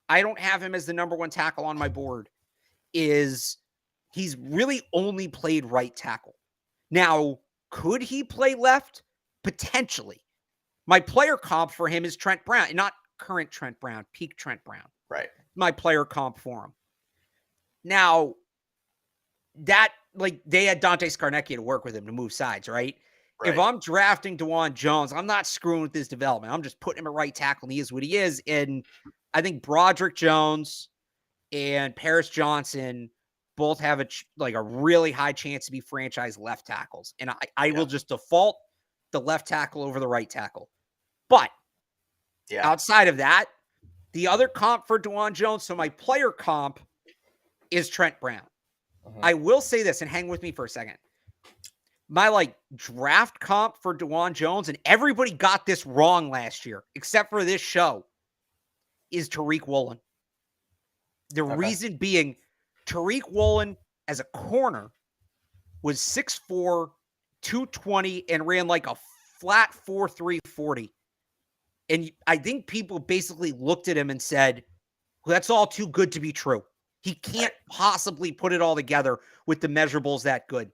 I don't have him as the number one tackle on my board is he's really only played right tackle. Now, could he play left? Potentially. My player comp for him is Trent Brown, not current Trent Brown, peak Trent Brown. Right. My player comp for him. Now, that, like, they had Dante Scarnecchia to work with him to move sides, right? If I'm drafting DeJuan Jones, I'm not screwing with his development. I'm just putting him at right tackle, and he is what he is. And I think Broderick Jones and Paris Johnson both have a really high chance to be franchise left tackles. And I will just default the left tackle over the right tackle. But outside of that, the other comp for DeJuan Jones, so my player comp is Trent Brown. I will say this, and hang with me for a second. My draft comp for DeJuan Jones, and everybody got this wrong last year, except for this show, is Tariq Woolen. The reason being, Tariq Woolen as a corner was 6'4", 220, and ran like a flat 4.3 40. And I think people basically looked at him and said, well, that's all too good to be true. He can't possibly put it all together with the measurables that good.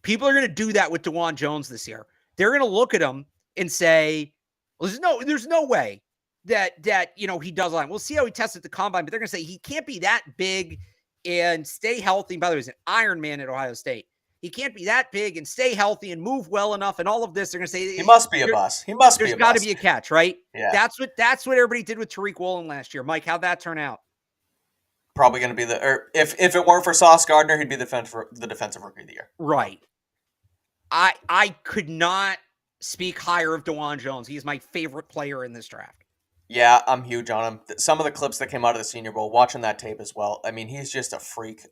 People are going to do that with DeJuan Jones this year. They're going to look at him and say, well, there's no way that he does line. We'll see how he tests at the combine, but they're going to say he can't be that big and stay healthy. By the way, he's an Iron Man at Ohio State. He can't be that big and stay healthy and move well enough and all of this. They're going to say he must be a bust. He must be a bust. There's got to be a catch, right? Yeah. That's what everybody did with Tariq Woolen last year. Mike, how'd that turn out? Probably going to be if it weren't for Sauce Gardner, he'd be the defensive rookie of the year. Right. I could not speak higher of DeJuan Jones. He is my favorite player in this draft. Yeah, I'm huge on him. Some of the clips that came out of the Senior Bowl, watching that tape as well. I mean, he's just a freak.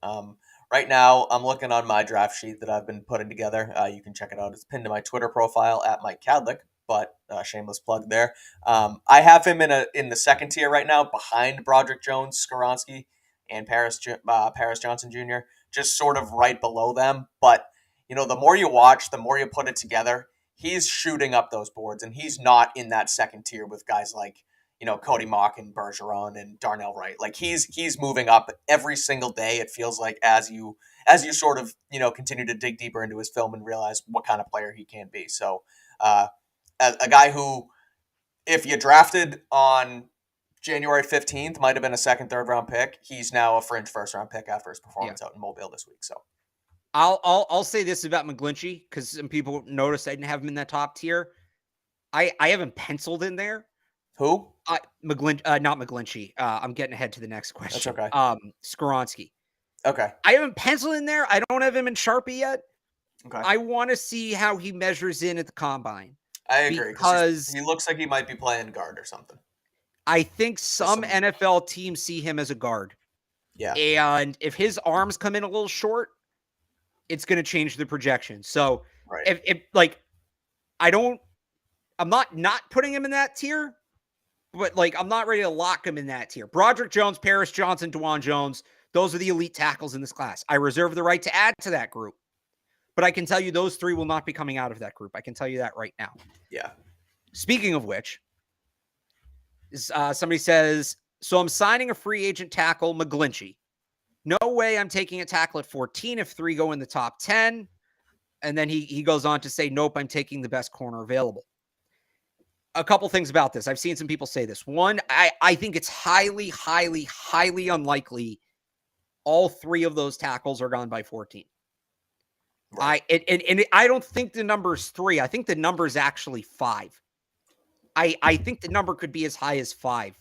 Right now, I'm looking on my draft sheet that I've been putting together. You can check it out. It's pinned to my Twitter profile at Mike Kadlick, but shameless plug there. I have him in the second tier right now, behind Broderick Jones, Skoronski, and Paris Johnson Jr., just sort of right below them. But the more you watch, the more you put it together. he's shooting up those boards, and he's not in that second tier with guys like, Cody Mock and Bergeron and Darnell Wright. Like he's moving up every single day. It feels like as you sort of continue to dig deeper into his film and realize what kind of player he can be. So a guy who, if you drafted on January 15th, might have been a second, third round pick. He's now a fringe first round pick after his performance out in Mobile this week. So I'll say this about McGlinchey, because some people noticed I didn't have him in that top tier. I have him penciled in there. Who? Not McGlinchey. I'm getting ahead to the next question. That's okay. Skaronski. Okay. I have him penciled in there. I don't have him in Sharpie yet. Okay. I want to see how he measures in at the combine. I agree, because he looks like he might be playing guard or something. I think some NFL teams see him as a guard. Yeah. And if his arms come in a little short, it's going to change the projection. So if I'm not putting him in that tier, but I'm not ready to lock him in that tier. Broderick Jones, Paris Johnson, DeJuan Jones, those are the elite tackles in this class. I reserve the right to add to that group, but I can tell you those three will not be coming out of that group. I can tell you that right now. Yeah. Speaking of which, somebody says, so I'm signing a free agent tackle, McGlinchey. No way I'm taking a tackle at 14 if 3 go in the top 10. And then he goes on to say, nope, I'm taking the best corner available. A couple things about this. I've seen some people say this. One, I think it's highly, highly, highly unlikely all 3 of those tackles are gone by 14. Right. I don't think the number is 3. I think the number is actually 5. I think the number could be as high as 5.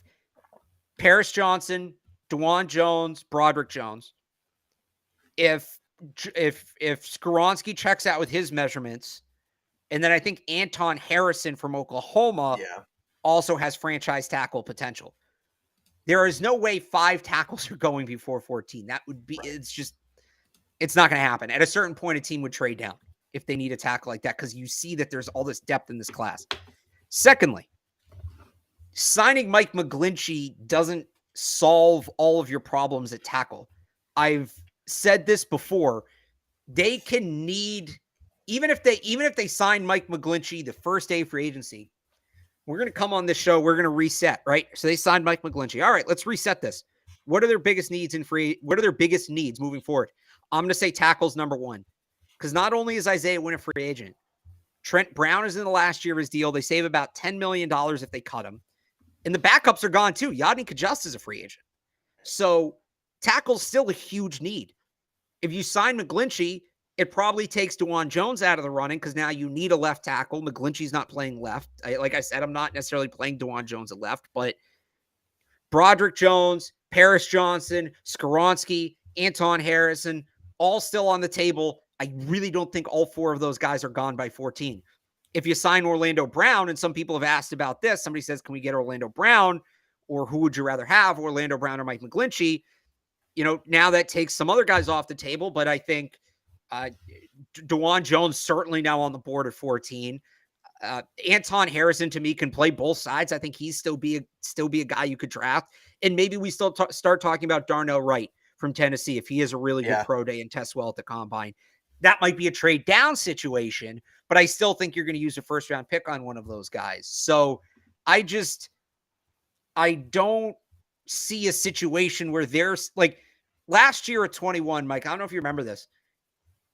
Paris Johnson, DeJuan Jones, Broderick Jones. If Skaronski checks out with his measurements, and then I think Anton Harrison from Oklahoma also has franchise tackle potential. There is no way 5 tackles are going before 14. That would be, it's not going to happen. At a certain point, a team would trade down if they need a tackle like that, because you see that there's all this depth in this class. Secondly, signing Mike McGlinchey doesn't solve all of your problems at tackle. I've said this before. They can need, even if they sign Mike McGlinchey the first day of free agency, we're going to come on this show, we're going to reset, right? So they signed Mike McGlinchey. All right, let's reset this. What are their biggest needs what are their biggest needs moving forward? I'm going to say tackles number 1. Because not only is Isaiah Wynn a free agent, Trent Brown is in the last year of his deal. They save about $10 million if they cut him. And the backups are gone too. Yadni Kajust is a free agent. So tackle's still a huge need. If you sign McGlinchey, it probably takes DeJuan Jones out of the running, because now you need a left tackle. McGlinchey's not playing left. Like I said, I'm not necessarily playing DeJuan Jones at left, but Broderick Jones, Paris Johnson, Skaronski, Anton Harrison, all still on the table. I really don't think all 4 of those guys are gone by 14. If you sign Orlando Brown, and some people have asked about this, somebody says, can we get Orlando Brown, or who would you rather have, Orlando Brown or Mike McGlinchey? Now that takes some other guys off the table, but I think DeJuan Jones certainly now on the board at 14. Anton Harrison, to me, can play both sides. I think he's still be a guy you could draft. And maybe we still start talking about Darnell Wright from Tennessee if he has a really good pro day and tests well at the combine. That might be a trade down situation, but I still think you're going to use a first round pick on one of those guys. So I don't see a situation where there's last year at 21, Mike, I don't know if you remember this.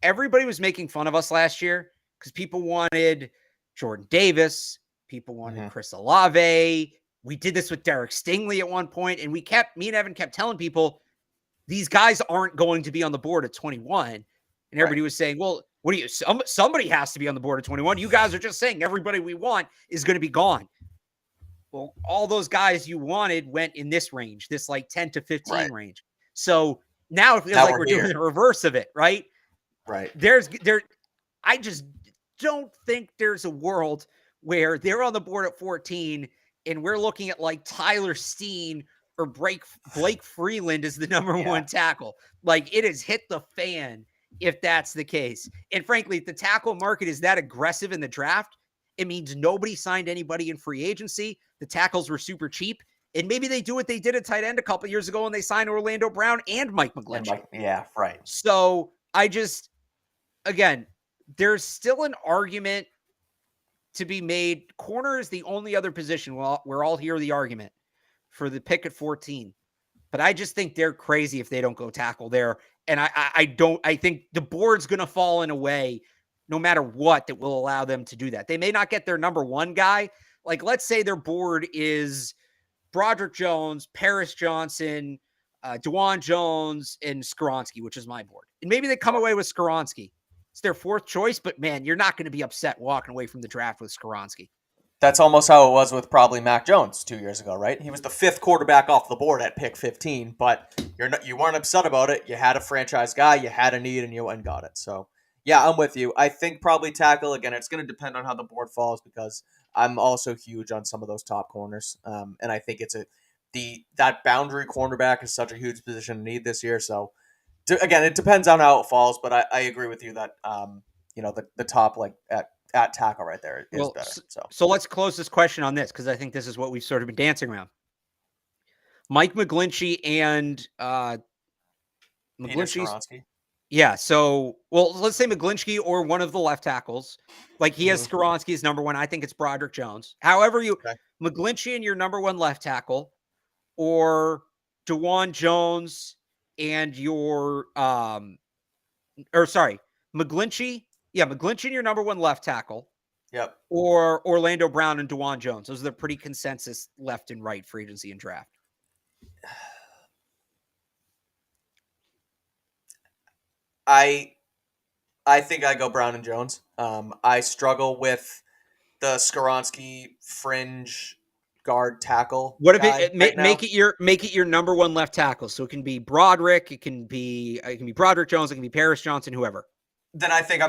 Everybody was making fun of us last year because people wanted Jordan Davis. People wanted Chris Olave. We did this with Derek Stingley at one point, and me and Evan kept telling people these guys aren't going to be on the board at 21. And everybody was saying, well, what do you, somebody has to be on the board at 21. You guys are just saying everybody we want is going to be gone. Well, all those guys you wanted went in this range, this 10 to 15 range. So now it feels like we're doing the reverse of it, right? Right. I just don't think there's a world where they're on the board at 14 and we're looking at Tyler Steen or Blake Freeland as the number 1 tackle. It has hit the fan if that's the case. And frankly, if the tackle market is that aggressive in the draft, it means nobody signed anybody in free agency. The tackles were super cheap. And maybe they do what they did at tight end a couple years ago when they signed Orlando Brown and Mike McGlinchey. Yeah, right. So again, there's still an argument to be made. Corner is the only other position. Well, we're all hear the argument for the pick at 14. But I just think they're crazy if they don't go tackle there. And I think the board's going to fall in a way, no matter what, that will allow them to do that. They may not get their number one guy. Like, let's say their board is Broderick Jones, Paris Johnson, DeJuan Jones, and Skoronski, which is my board. And maybe they come away with Skoronski. It's their fourth choice, but man, you're not going to be upset walking away from the draft with Skoronski. That's almost how it was with probably Mac Jones 2 years ago, right? He was the fifth quarterback off the board at pick 15, but you weren't upset about it. You had a franchise guy, you had a need, and you went and got it. So, yeah, I'm with you. I think probably tackle, again, it's going to depend on how the board falls because I'm also huge on some of those top corners. And I think that boundary cornerback is such a huge position to need this year. So, again, it depends on how it falls, but I agree with you that, the top, like, at tackle right there is better. So let's close this question on this because I think this is what we've sort of been dancing around. Mike McGlinchey and McGlinchey. Yeah. So, well, let's say McGlinchey or one of the left tackles. Like he has Skoronski as number one. I think it's Broderick Jones. However, McGlinchey and your number one left tackle, or DeJuan Jones and your McGlinchey. Yeah, McGlinchey and your number one left tackle. Yep. Or Orlando Brown and DeJuan Jones. Those are the pretty consensus left and right free agency and draft. I think I go Brown and Jones. I struggle with the Skoronski fringe guard tackle. What if make it your number one left tackle? So it can be Broderick, it can be Broderick Jones, it can be Paris Johnson, whoever. Then I think I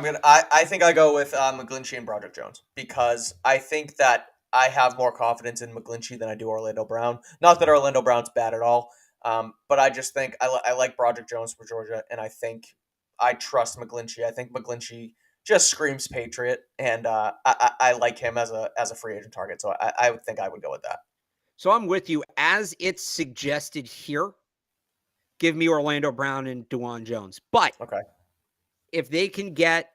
go with McGlinchey and Broderick Jones because I think that I have more confidence in McGlinchey than I do Orlando Brown. Not that Orlando Brown's bad at all, but I just think I like Broderick Jones for Georgia, and I think I trust McGlinchey. I think McGlinchey just screams Patriot, and I like him as a free agent target. So I would think I would go with that. So I'm with you. As it's suggested here, give me Orlando Brown and DeJuan Jones. But if they can get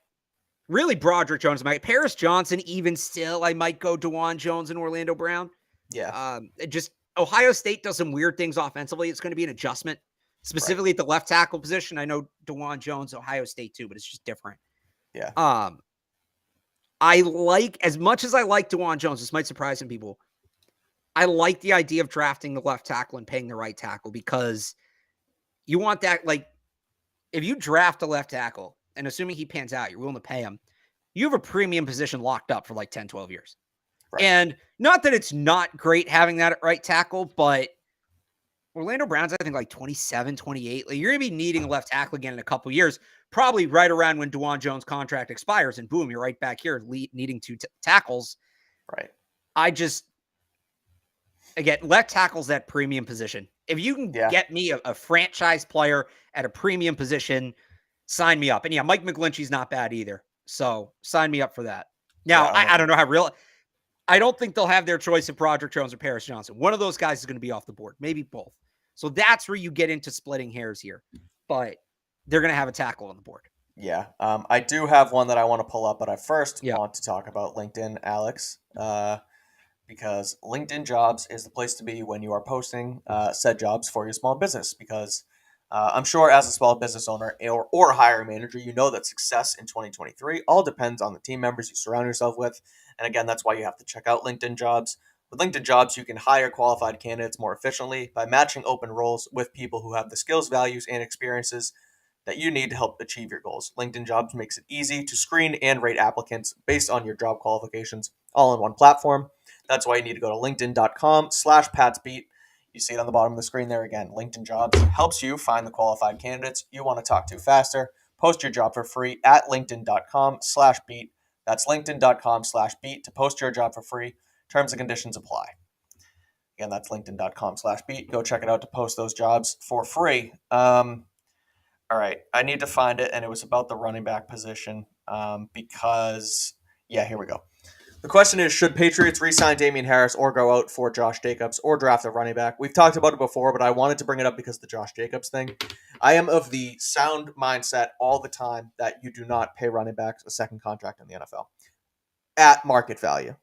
really Broderick Jones, Paris Johnson, even still, I might go DeJuan Jones and Orlando Brown. Yeah. Just Ohio State does some weird things offensively. It's going to be an adjustment, specifically at the left tackle position. I know DeJuan Jones, Ohio State too, but it's just different. Yeah. I like, as much as I like DeJuan Jones, this might surprise some people, I like the idea of drafting the left tackle and paying the right tackle because you want that, like, if you draft a left tackle, and assuming he pans out, you're willing to pay him, you have a premium position locked up for like 10, 12 years. Right. And not that it's not great having that at right tackle, but Orlando Brown's, I think, like 27, 28. Like, you're going to be needing a left tackle again in a couple years, probably right around when DeJuan Jones' contract expires, and boom, you're right back here needing two tackles. Right. Again, left tackle's that premium position. If you can get me a franchise player at a premium position, sign me up. And Mike McGlinchey's not bad either. So sign me up for that. Now, I don't know how real. I don't think they'll have their choice of Broderick Jones or Paris Johnson. One of those guys is going to be off the board, maybe both. So that's where you get into splitting hairs here. But they're going to have a tackle on the board. Yeah. I do have one that I want to pull up, but I first want to talk about LinkedIn, Alex, because LinkedIn Jobs is the place to be when you are posting said jobs for your small business, because I'm sure as a small business owner or hiring manager, you know that success in 2023 all depends on the team members you surround yourself with. And again, that's why you have to check out LinkedIn Jobs. With LinkedIn Jobs, you can hire qualified candidates more efficiently by matching open roles with people who have the skills, values, and experiences that you need to help achieve your goals. LinkedIn Jobs makes it easy to screen and rate applicants based on your job qualifications all in one platform. That's why you need to go to linkedin.com/PatsBeat. You see it on the bottom of the screen there again. LinkedIn Jobs helps you find the qualified candidates you want to talk to faster. Post your job for free at linkedin.com/beat. That's linkedin.com/beat to post your job for free. Terms and conditions apply. Again, that's linkedin.com/beat. Go check it out to post those jobs for free. All right, I need to find it, and it was about the running back position because, here we go. The question is, should Patriots re-sign Damian Harris or go out for Josh Jacobs or draft a running back? We've talked about it before, but I wanted to bring it up because of the Josh Jacobs thing. I am of the sound mindset all the time that you do not pay running backs a second contract in the NFL. at market value.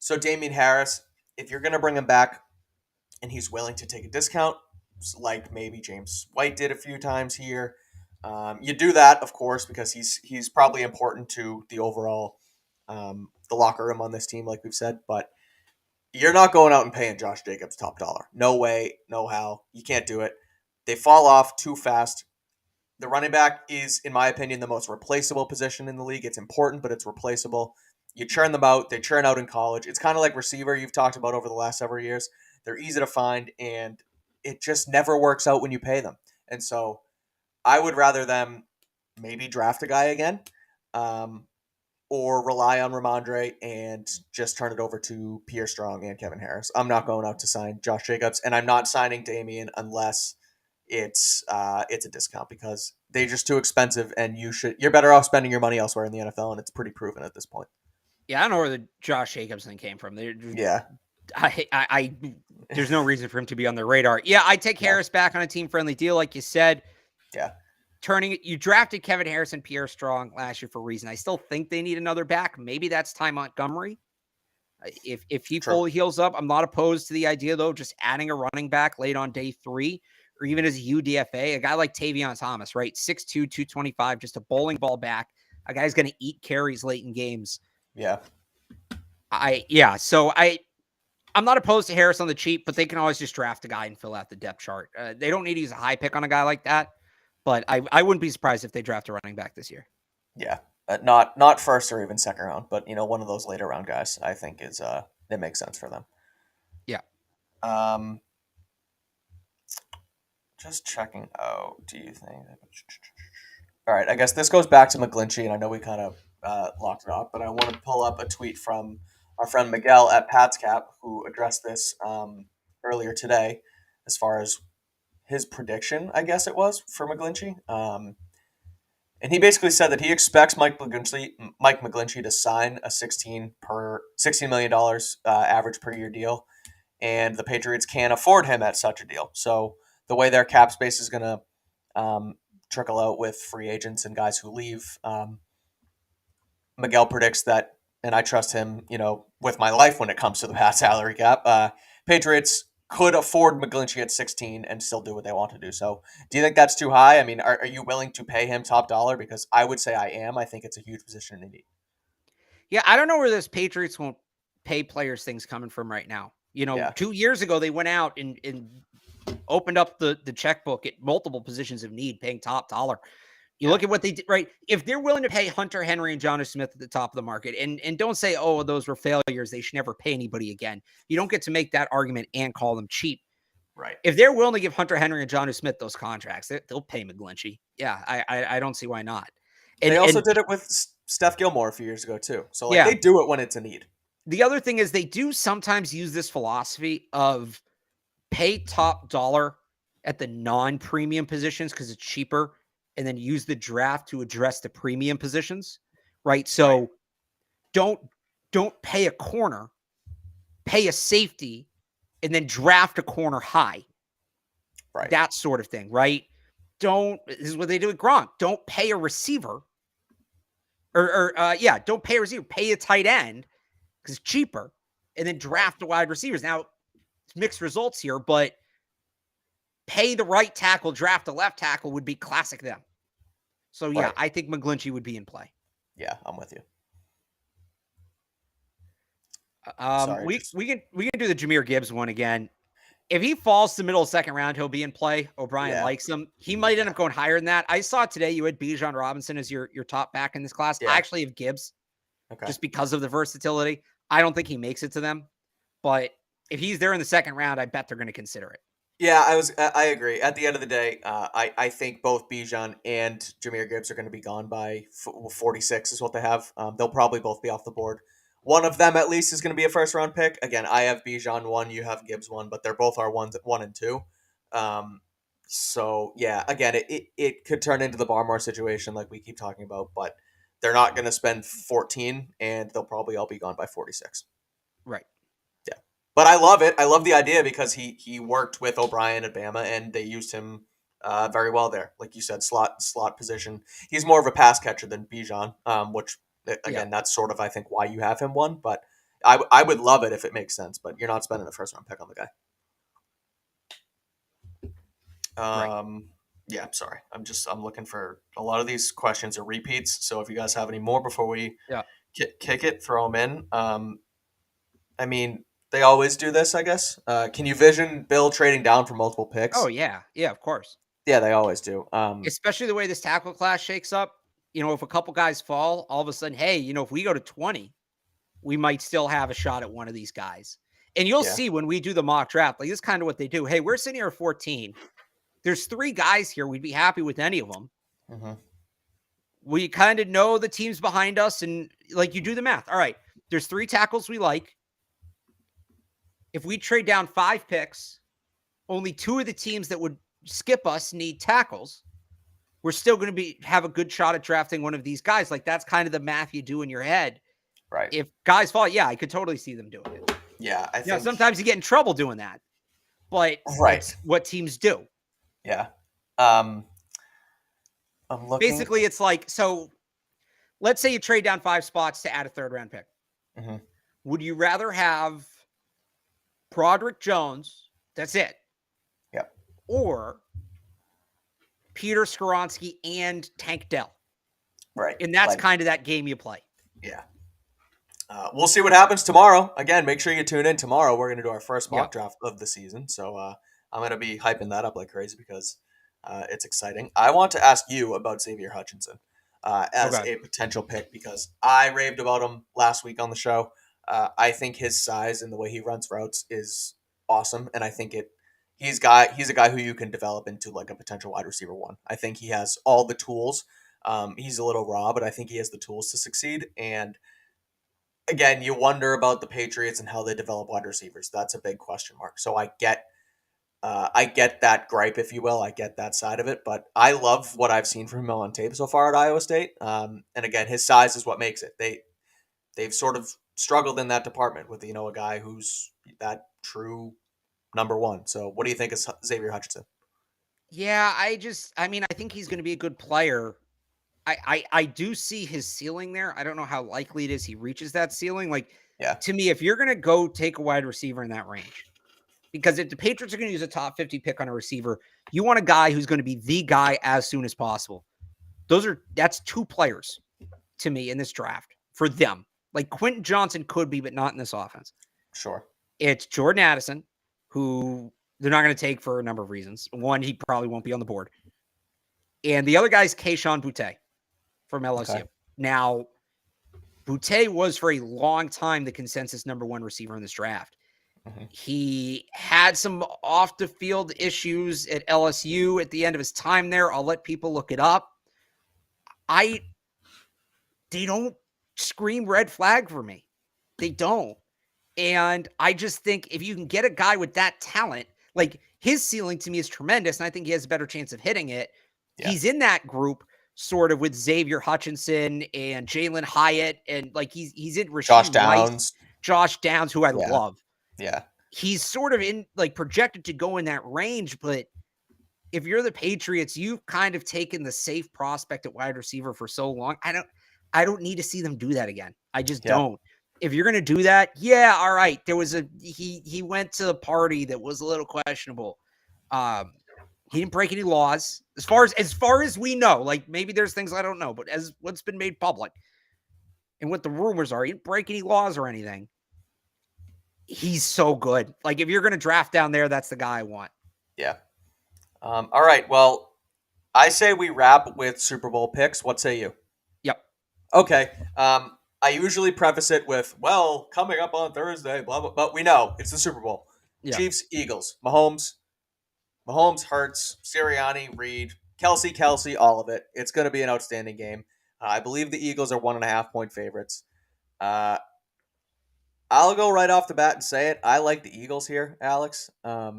So Damian Harris, if you're going to bring him back and he's willing to take a discount, like maybe James White did a few times here, you do that, of course, because he's probably important to the overall the locker room on this team, like we've said. But you're not going out and paying Josh Jacobs top dollar. No way, no how. You can't do it. They fall off too fast. The running back is, in my opinion, the most replaceable position in the league. It's important, but it's replaceable. You churn them out. They churn out in college. It's kind of like receiver you've talked about over the last several years. They're easy to find, and it just never works out when you pay them. And so I would rather them maybe draft a guy again, or rely on Ramondre and just turn it over to Pierre Strong and Kevin Harris. I'm not going out to sign Josh Jacobs, and I'm not signing Damian unless it's a discount, because they're just too expensive, and you're better off spending your money elsewhere in the NFL, and it's pretty proven at this point. Yeah, I don't know where the Josh Jacobs thing came from. Yeah. I there's no reason for him to be on the radar. Yeah, I take Harris back on a team-friendly deal, like you said. Yeah. You drafted Kevin Harris and Pierre Strong last year for a reason. I still think they need another back. Maybe that's Ty Montgomery. If he fully heals up, I'm not opposed to the idea, though, just adding a running back late on day 3, or even as a UDFA, a guy like Tavion Thomas, right? 6'2", 225, just a bowling ball back. A guy's going to eat carries late in games. Yeah. So I'm not opposed to Harris on the cheap, but they can always just draft a guy and fill out the depth chart. They don't need to use a high pick on a guy like that, but I wouldn't be surprised if they draft a running back this year. Yeah. Not first or even second round, but one of those later round guys, I think is it makes sense for them. Yeah. Just checking out. Do you think? All right. I guess this goes back to McGlinchey, and I know we kind of locked it off, but I want to pull up a tweet from our friend Miguel at PatsCap, who addressed this earlier today, as far as his prediction, I guess it was, for McGlinchey. And he basically said that he expects Mike McGlinchey to sign a $16 million average per year deal, and the Patriots can't afford him at such a deal. So the way their cap space is going to trickle out with free agents and guys who leave, Miguel predicts that, and I trust him, with my life when it comes to the past salary cap, Patriots could afford McGlinchey at 16 and still do what they want to do. So do you think that's too high? I mean, are you willing to pay him top dollar? Because I would say I am. I think it's a huge position in need. Yeah, I don't know where this Patriots won't pay players thing's coming from right now. 2 years ago, they went out and opened up the checkbook at multiple positions of need, paying top dollar. You look at what they did, right? If they're willing to pay Hunter Henry and Jonnu Smith at the top of the market, and don't say, oh, those were failures, they should never pay anybody again. You don't get to make that argument and call them cheap. Right. If they're willing to give Hunter Henry and Jonnu Smith those contracts, they'll pay McGlinchey. Yeah, I don't see why not. And they also did it with Steph Gilmore a few years ago, too. So they do it when it's a need. The other thing is they do sometimes use this philosophy of pay top dollar at the non-premium positions because it's cheaper, and then use the draft to address the premium positions, right? So don't pay a corner, pay a safety, and then draft a corner high. Right. That sort of thing, right? This is what they do with Gronk. Don't pay a receiver. Don't pay a receiver. Pay a tight end because it's cheaper, and then draft the wide receivers. Now, it's mixed results here, but pay the right tackle, draft the left tackle would be classic them. So, yeah, I think McGlinchey would be in play. Yeah, I'm with you. We can do the Jahmyr Gibbs one again. If he falls to the middle of the second round, he'll be in play. O'Brien likes him. He might end up going higher than that. I saw today you had Bijan Robinson as your top back in this class. Yeah. I actually have Gibbs just because of the versatility. I don't think he makes it to them. But if he's there in the second round, I bet they're going to consider it. Yeah, I agree. At the end of the day, I think both Bijan and Jahmyr Gibbs are going to be gone by 46 is what they have. They'll probably both be off the board. One of them at least is going to be a first round pick. Again, I have Bijan 1, you have Gibbs 1, but they're both our 1 and 2. So yeah, again, it could turn into the Barmore situation like we keep talking about, but they're not going to spend 14, and they'll probably all be gone by 46. Right. Yeah, but I love it. I love the idea because he worked with O'Brien at Bama, and they used him very well there. Like you said, slot position. He's more of a pass catcher than Bijan, which again, that's sort of, I think, why you have him one. But I would love it if it makes sense. But you're not spending a first round pick on the guy. Right. Yeah, I'm sorry. I'm looking for a lot of these questions are repeats. So if you guys have any more before we Yeah. kick it, throw them in. I mean, they always do this, I guess. Can you vision Bill trading down for multiple Oh, picks? yeah. Yeah, of course. Yeah, they always do. Especially the way this tackle class shakes up. If a couple guys fall, all of a sudden, hey, if we go to 20, we might still have a shot at one of these guys. And you'll Yeah. see when we do the mock draft, like this is kind of what they do. Hey, we're sitting here at 14. There's 3 guys here. We'd be happy with any of them. Mm-hmm. We kind of know the teams behind us, and like you do the math. All right, there's 3 tackles we like. If we trade down 5 picks, only 2 of the teams that would skip us need tackles. We're still going to have a good shot at drafting one of these guys. Like that's kind of the math you do in your head. Right. If guys fall, yeah, I could totally see them doing it. Yeah, I think. Sometimes you get in trouble doing that, but it's what teams do. Yeah. I'm looking. Basically, it's like, so let's say you trade down 5 spots to add a 3rd round pick. Mm-hmm. Would you rather have Broderick Jones? That's it. Yep. Or Peter Skoronski and Tank Dell. Right. And that's kind of that game you play. Yeah. We'll see what happens tomorrow. Again, make sure you tune in tomorrow. We're going to do our first mock draft of the season. So I'm going to be hyping that up like crazy because it's exciting. I want to ask you about Xavier Hutchinson as a potential pick because I raved about him last week on the show. I think his size and the way he runs routes is awesome. And I think he's a guy who you can develop into like a potential wide receiver 1. I think he has all the tools. He's a little raw, but I think he has the tools to succeed. And again, you wonder about the Patriots and how they develop wide receivers. That's a big question mark. So I get that gripe, if you will. I get that side of it, but I love what I've seen from him on tape so far at Iowa State. And again, his size is what makes it. They've sort of struggled in that department with a guy who's that true number 1. So what do you think of Xavier Hutchinson? Yeah, I think he's going to be a good player. I do see his ceiling there. I don't know how likely it is he reaches that ceiling. Like, to me, if you're going to go take a wide receiver in that range, because if the Patriots are going to use a top 50 pick on a receiver, you want a guy who's going to be the guy as soon as possible. That's 2 players to me in this draft for them. Like Quentin Johnson could be, but not in this offense. Sure. It's Jordan Addison, who they're not going to take for a number of reasons. One, he probably won't be on the board. And the other guy is Kayshon Boutte from LSU. Okay. Now, Boutte was for a long time the consensus number 1 receiver in this draft. Mm-hmm. He had some off the field issues at LSU at the end of his time there. I'll let people look it up. They don't scream red flag for me. They don't. And I just think if you can get a guy with that talent, like his ceiling to me is tremendous, and I think he has a better chance of hitting it. Yeah. He's in that group sort of with Xavier Hutchinson and Jalen Hyatt, and like he's in Josh Downs. Josh Downs, who I love. Yeah. He's sort of in like projected to go in that range, but if you're the Patriots, you've kind of taken the safe prospect at wide receiver for so long. I don't need to see them do that again. I just don't. If you're going to do that, all right. There was he went to a party that was a little questionable. He didn't break any laws as far as we know. Like maybe there's things I don't know, but as what's been made public and what the rumors are, he didn't break any laws or anything. He's so good. Like if you're going to draft down there, that's the guy I want. Yeah. All right. Well, I say we wrap with Super Bowl picks. What say you? Yep. Okay. I usually preface it with, well, coming up on Thursday, blah, blah, but we know it's the Super Bowl. Yeah. Chiefs, Eagles, Mahomes, Hurts, Sirianni, Reed, Kelsey, all of it. It's going to be an outstanding game. I believe the Eagles are 1.5-point favorites. I'll go right off the bat and say it. I like the Eagles here, Alex. I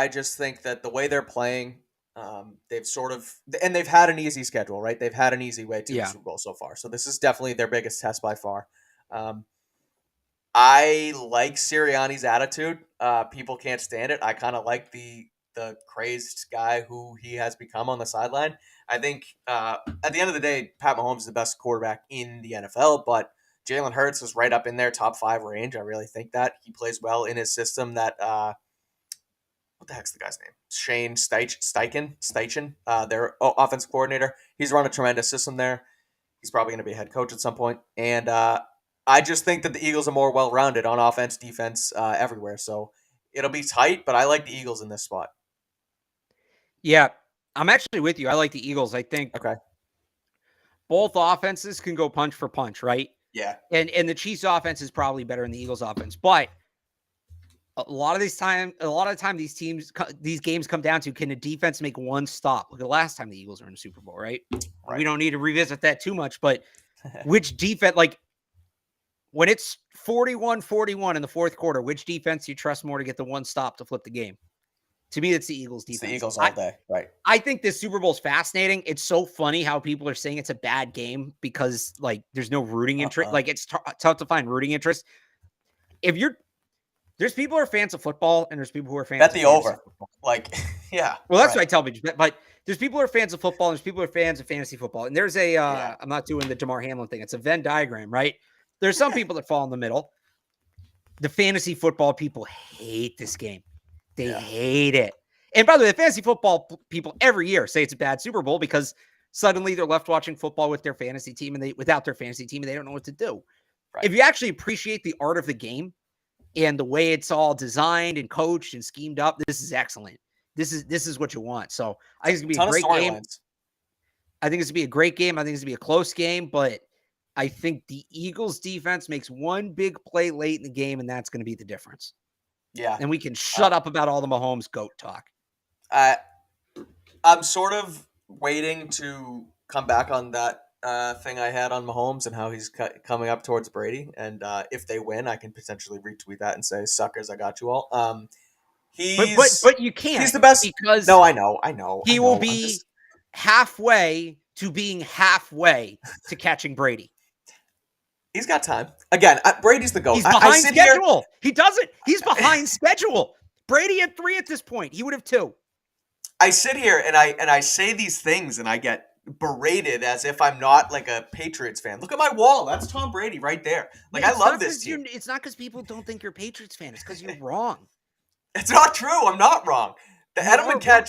just think that the way they're playing, they've had an easy schedule, right? They've had an easy way to the Super Bowl so far. So this is definitely their biggest test by far. I like Sirianni's attitude. People can't stand it. I kind of like the the crazed guy who he has become on the sideline. I think at the end of the day, Pat Mahomes is the best quarterback in the NFL, but Jalen Hurts is right up in their top 5 range. I really think that he plays well in his system. That what the heck's the guy's name? Shane Steichen, their offensive coordinator. He's run a tremendous system there. He's probably going to be a head coach at some point. And I just think that the Eagles are more well-rounded on offense, defense, everywhere. So it'll be tight, but I like the Eagles in this spot. Yeah, I'm actually with you. I like the Eagles. I think both offenses can go punch for punch, right? Yeah. And the Chiefs offense is probably better than the Eagles offense. But a lot of the time these games come down to, can the defense make one stop? Look at the last time the Eagles were in the Super Bowl, right? We don't need to revisit that too much, but which defense, like when it's 41-41 in the fourth quarter, which defense do you trust more to get the one stop to flip the game? To me, it's the Eagles defense. It's the Eagles all day, right? I think this Super Bowl is fascinating. It's so funny how people are saying it's a bad game because like there's no rooting interest. Like it's tough to find rooting interest. There's people who are fans of football and there's people who are fans bet of the over. Football. Like, yeah. Well, that's what I tell people. But there's people who are fans of football and there's people who are fans of fantasy football. And there's a, I'm not doing the Damar Hamlin thing. It's a Venn diagram, right? There's some people that fall in the middle. The fantasy football people hate this game. They hate it. And by the way, the fantasy football people every year say it's a bad Super Bowl because suddenly they're left watching football with their fantasy team and without their fantasy team and they don't know what to do. Right. If you actually appreciate the art of the game and the way it's all designed and coached and schemed up, this is excellent. This is what you want. So I think it's gonna be a great game. I think it's gonna be a great game. I think it's gonna be a close game, but I think the Eagles defense makes one big play late in the game, and that's gonna be the difference. Yeah. And we can shut up about all the Mahomes GOAT talk. I'm sort of waiting to come back on that thing I had on Mahomes and how he's coming up towards Brady. And if they win, I can potentially retweet that and say, suckers, I got you all. But you can't. He's the best. Because no, I know. He will be halfway to being halfway to catching Brady. He's got time. Again, Brady's the GOAT. He's behind schedule. He doesn't. He's behind schedule. Brady had 3 at this point. He would have 2. I sit here and I say these things and I get berated as if I'm not like a Patriots fan. Look at my wall. That's Tom Brady right there. Like, I love this team. It's not because people don't think you're a Patriots fan. It's because you're wrong. It's not true. I'm not wrong. The Edelman catch.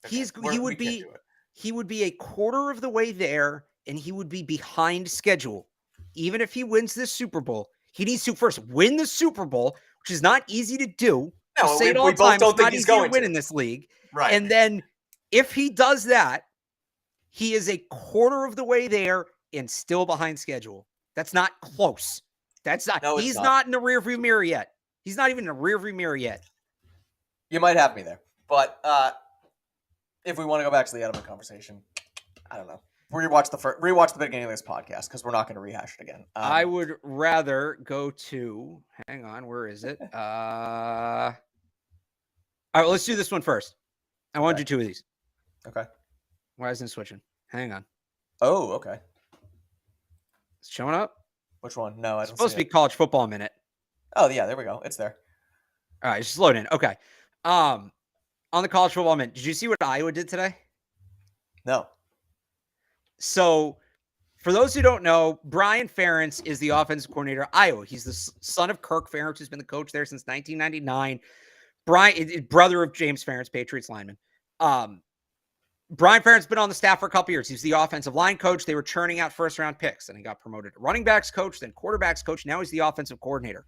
He would be a quarter of the way there, and he would be behind schedule. Even if he wins this Super Bowl, he needs to first win the Super Bowl, which is not easy to do. No, we both don't think he's going to win in this league. Right. And then if he does that, he is a quarter of the way there and still behind schedule. That's not close. That's not. No, he's not in the rearview mirror yet. He's not even in the rearview mirror yet. You might have me there, but if we want to go back to the Edelman conversation, I don't know. Rewatch the beginning of this podcast because we're not going to rehash it again. I would rather go to. Hang on, where is it? All right, let's do this one first. I want to do 2 of these. Okay. Why isn't it switching? Hang on. Oh, okay. It's showing up? Which one? No, I don't. It's supposed to be College Football Minute. Oh yeah, there we go. It's there. All right, just load in. Okay. On the College Football Minute, did you see what Iowa did today? No. So, for those who don't know, Brian Ferentz is the offensive coordinator of Iowa. He's the son of Kirk Ferentz, who's been the coach there since 1999. Brother of James Ferentz, Patriots lineman. Brian Ferentz been on the staff for a couple years. He's the offensive line coach. They were churning out first-round picks, and he got promoted to running backs coach, then quarterbacks coach. Now he's the offensive coordinator.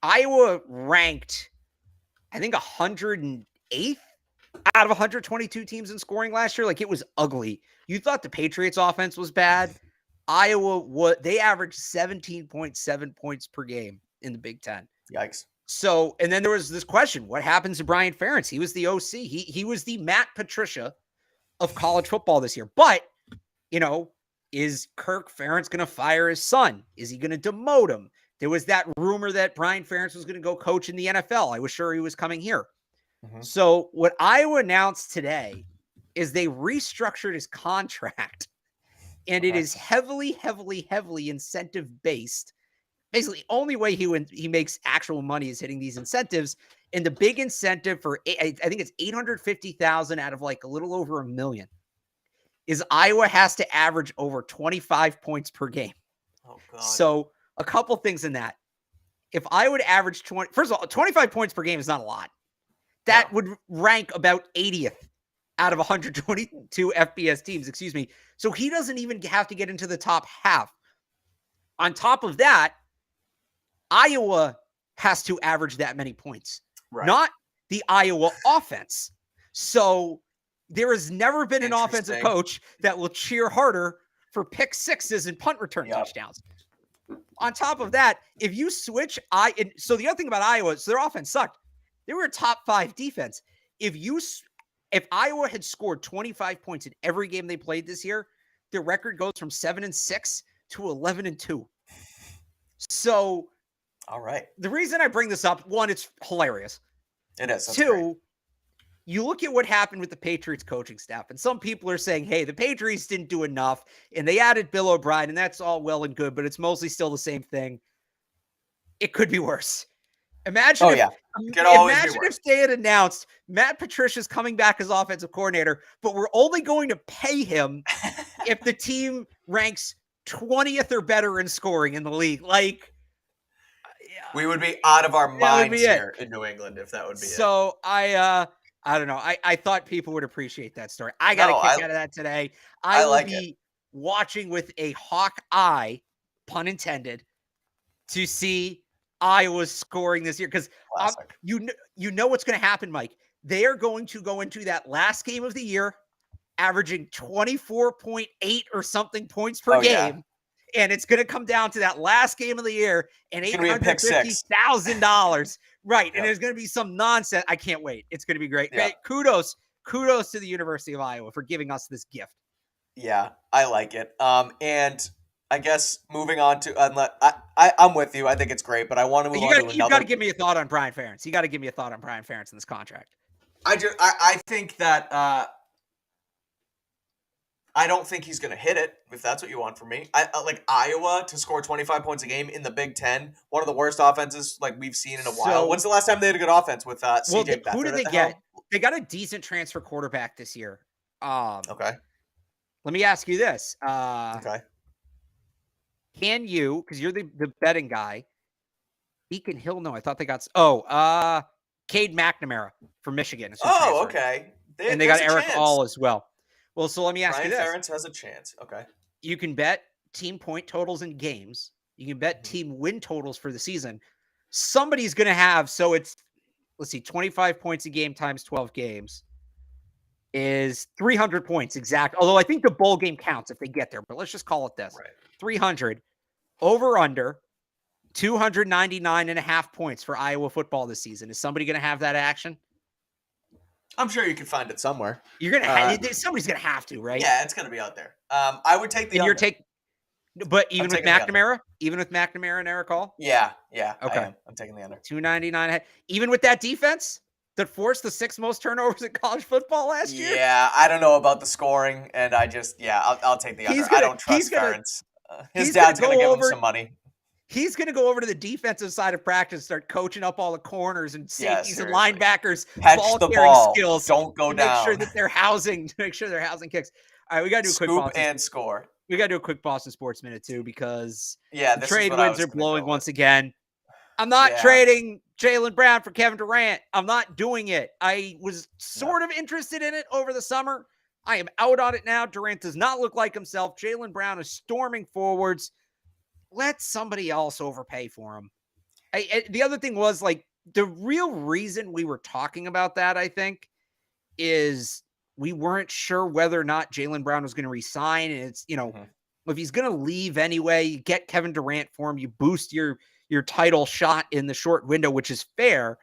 Iowa ranked, I think, 108th out of 122 teams in scoring last year. Like, it was ugly. You thought the Patriots offense was bad. Iowa, they averaged 17.7 points per game in the Big Ten. Yikes. So, and then there was this question, what happens to Brian Ferentz? He was the OC. He was the Matt Patricia of college football this year. But, is Kirk Ferentz going to fire his son? Is he going to demote him? There was that rumor that Brian Ferentz was going to go coach in the NFL. I was sure he was coming here. Mm-hmm. So what Iowa announced today is they restructured his contract, and it is heavily incentive-based basically only way he makes actual money is hitting these incentives. And the big incentive for, I think it's 850,000 out of like a little over $1 million, is Iowa has to average over 25 points per game. Oh, God. So a couple things in that. If I would average 20, first of all, 25 points per game is not a lot. That would rank about 80th out of 122 FBS teams, excuse me. So he doesn't even have to get into the top half. On top of that, Iowa has to average that many points, not the Iowa offense. So there has never been an offensive coach that will cheer harder for pick sixes and punt return touchdowns. On top of that, if you switch, so the other thing about Iowa is their offense sucked. They were a top 5 defense. If Iowa had scored 25 points in every game they played this year, their record goes from 7-6 to 11-2. So, all right. The reason I bring this up, one, it's hilarious. It is. That's 2, great. You look at what happened with the Patriots coaching staff, and some people are saying, hey, the Patriots didn't do enough, and they added Bill O'Brien, and that's all well and good, but it's mostly still the same thing. It could be worse. Imagine if they had announced Matt Patricia's coming back as offensive coordinator, but we're only going to pay him if the team ranks 20th or better in scoring in the league. Like, we would be out of our minds here in New England if that would be it. So I don't know. I thought people would appreciate that story. I got a kick out of that today. I will be watching with a hawk eye, pun intended, to see Iowa's scoring this year, because you know what's going to happen, Mike. They are going to go into that last game of the year averaging 24.8 or something points per game. Yeah. And it's going to come down to that last game of the year and $850,000. Right. Yep. And there's going to be some nonsense. I can't wait. It's going to be great. Yeah. Kudos to the University of Iowa for giving us this gift. Yeah, I like it. And I guess moving on to, I'm with you. I think it's great, but I want to move on to another. You got to give me a thought on Brian Ferentz. You got to give me a thought on Brian Ferentz in this contract. I think that, I don't think he's going to hit it, if that's what you want from me. I like Iowa to score 25 points a game in the Big Ten, one of the worst offenses like we've seen in a while. When's the last time they had a good offense with CJ Beathard? Who did they get? They got a decent transfer quarterback this year. Okay. Let me ask you this. Okay. Can you, because you're the betting guy, Beacon Hill? No, I thought they got. Cade McNamara from Michigan. Okay. And they got Eric All as well. Well, so let me ask you this. Brian Ferentz has a chance. Okay. You can bet team point totals in games. You can bet team win totals for the season. Somebody's going to have, so it's, 25 points a game times 12 games is 300 points exact. Although I think the bowl game counts if they get there, but let's just call it this. Right. 300 over under 299.5 points for Iowa football this season. Is somebody going to have that action? I'm sure you can find it somewhere. You're going to somebody's going to have to, right? Yeah, it's going to be out there. I would take the under. But even with McNamara and Eric Hall? Yeah. Okay. I'm taking the under. 299. Even with that defense that forced the 6th most turnovers in college football last year? Yeah, I don't know about the scoring, and I'll take the under. I don't trust Ferentz. His dad's going to give him some money. He's going to go over to the defensive side of practice, start coaching up all the corners and safeties and linebackers, ball carrying skills. Don't go down. Make sure that they're housing kicks. All right, we got to do a quick scoop and score. We got to do a quick Boston Sports Minute too, because the trade winds are blowing once again. I'm not trading Jaylen Brown for Kevin Durant. I'm not doing it. I was sort of interested in it over the summer. I am out on it now. Durant does not look like himself. Jaylen Brown is storming forwards. Let somebody else overpay for him. The other thing was, like, the real reason we were talking about that, I think, is we weren't sure whether or not Jaylen Brown was going to resign. And it's, if he's going to leave anyway, you get Kevin Durant for him, you boost your title shot in the short window, which is fair.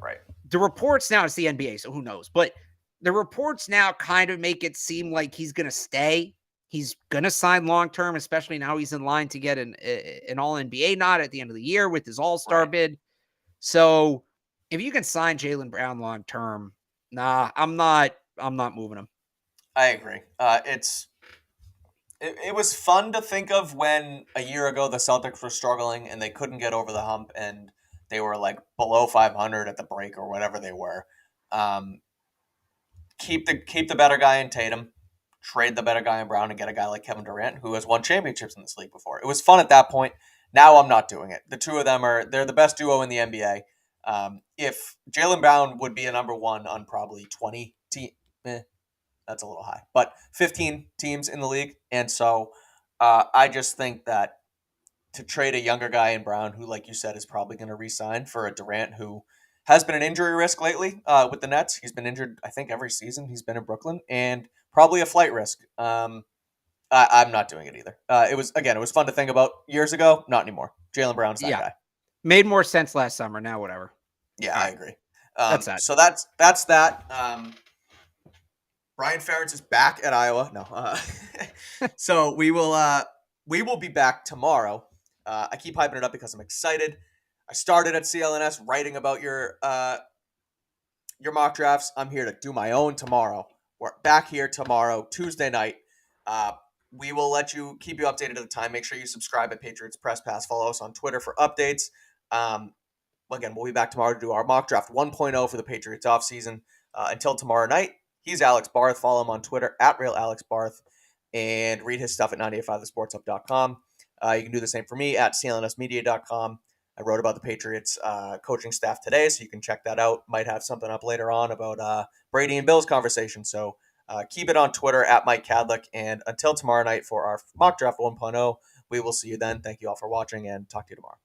Right. The reports now, it's the NBA, so who knows? But the reports now kind of make it seem like he's going to stay. He's going to sign long-term, especially now he's in line to get an All-NBA nod at the end of the year with his All-Star bid. So if you can sign Jaylen Brown long-term, I'm not moving him. I agree. It was fun to think of when a year ago the Celtics were struggling and they couldn't get over the hump and they were like below 500 at the break or whatever they were. Um, keep the better guy in Tatum, trade the better guy in Brown, and get a guy like Kevin Durant who has won championships in this league before. It was fun at that point. Now I'm not doing it. The two of them they're the best duo in the NBA. If Jaylen Brown would be a number one on probably 20 team, that's a little high, but 15 teams in the league, and so I just think that to trade a younger guy in Brown, who, like you said, is probably going to re-sign for a Durant who has been an injury risk lately with the Nets. He's been injured, I think, every season he's been in Brooklyn, and probably a flight risk. I'm not doing it either. It was fun to think about years ago. Not anymore. Jaylen Brown's that Yeah. guy. Made more sense last summer. Now, whatever. Yeah, All I right. agree. That's that. So that's that. Brian Ferentz is back at Iowa. No, so we will be back tomorrow. I keep hyping it up because I'm excited. I started at CLNS writing about your mock drafts. I'm here to do my own tomorrow. We're back here tomorrow, Tuesday night. We will keep you updated at the time. Make sure you subscribe at Patriots Press Pass. Follow us on Twitter for updates. Again, we'll be back tomorrow to do our mock draft 1.0 for the Patriots offseason. Until tomorrow night, he's Alex Barth. Follow him on Twitter at RealAlexBarth and read his stuff at 985thesportshub.com. You can do the same for me at clnsmedia.com. I wrote about the Patriots coaching staff today, so you can check that out. Might have something up later on about Brady and Bill's conversation. So keep it on Twitter at Mike Kadlick. And until tomorrow night for our mock draft 1.0, we will see you then. Thank you all for watching and talk to you tomorrow.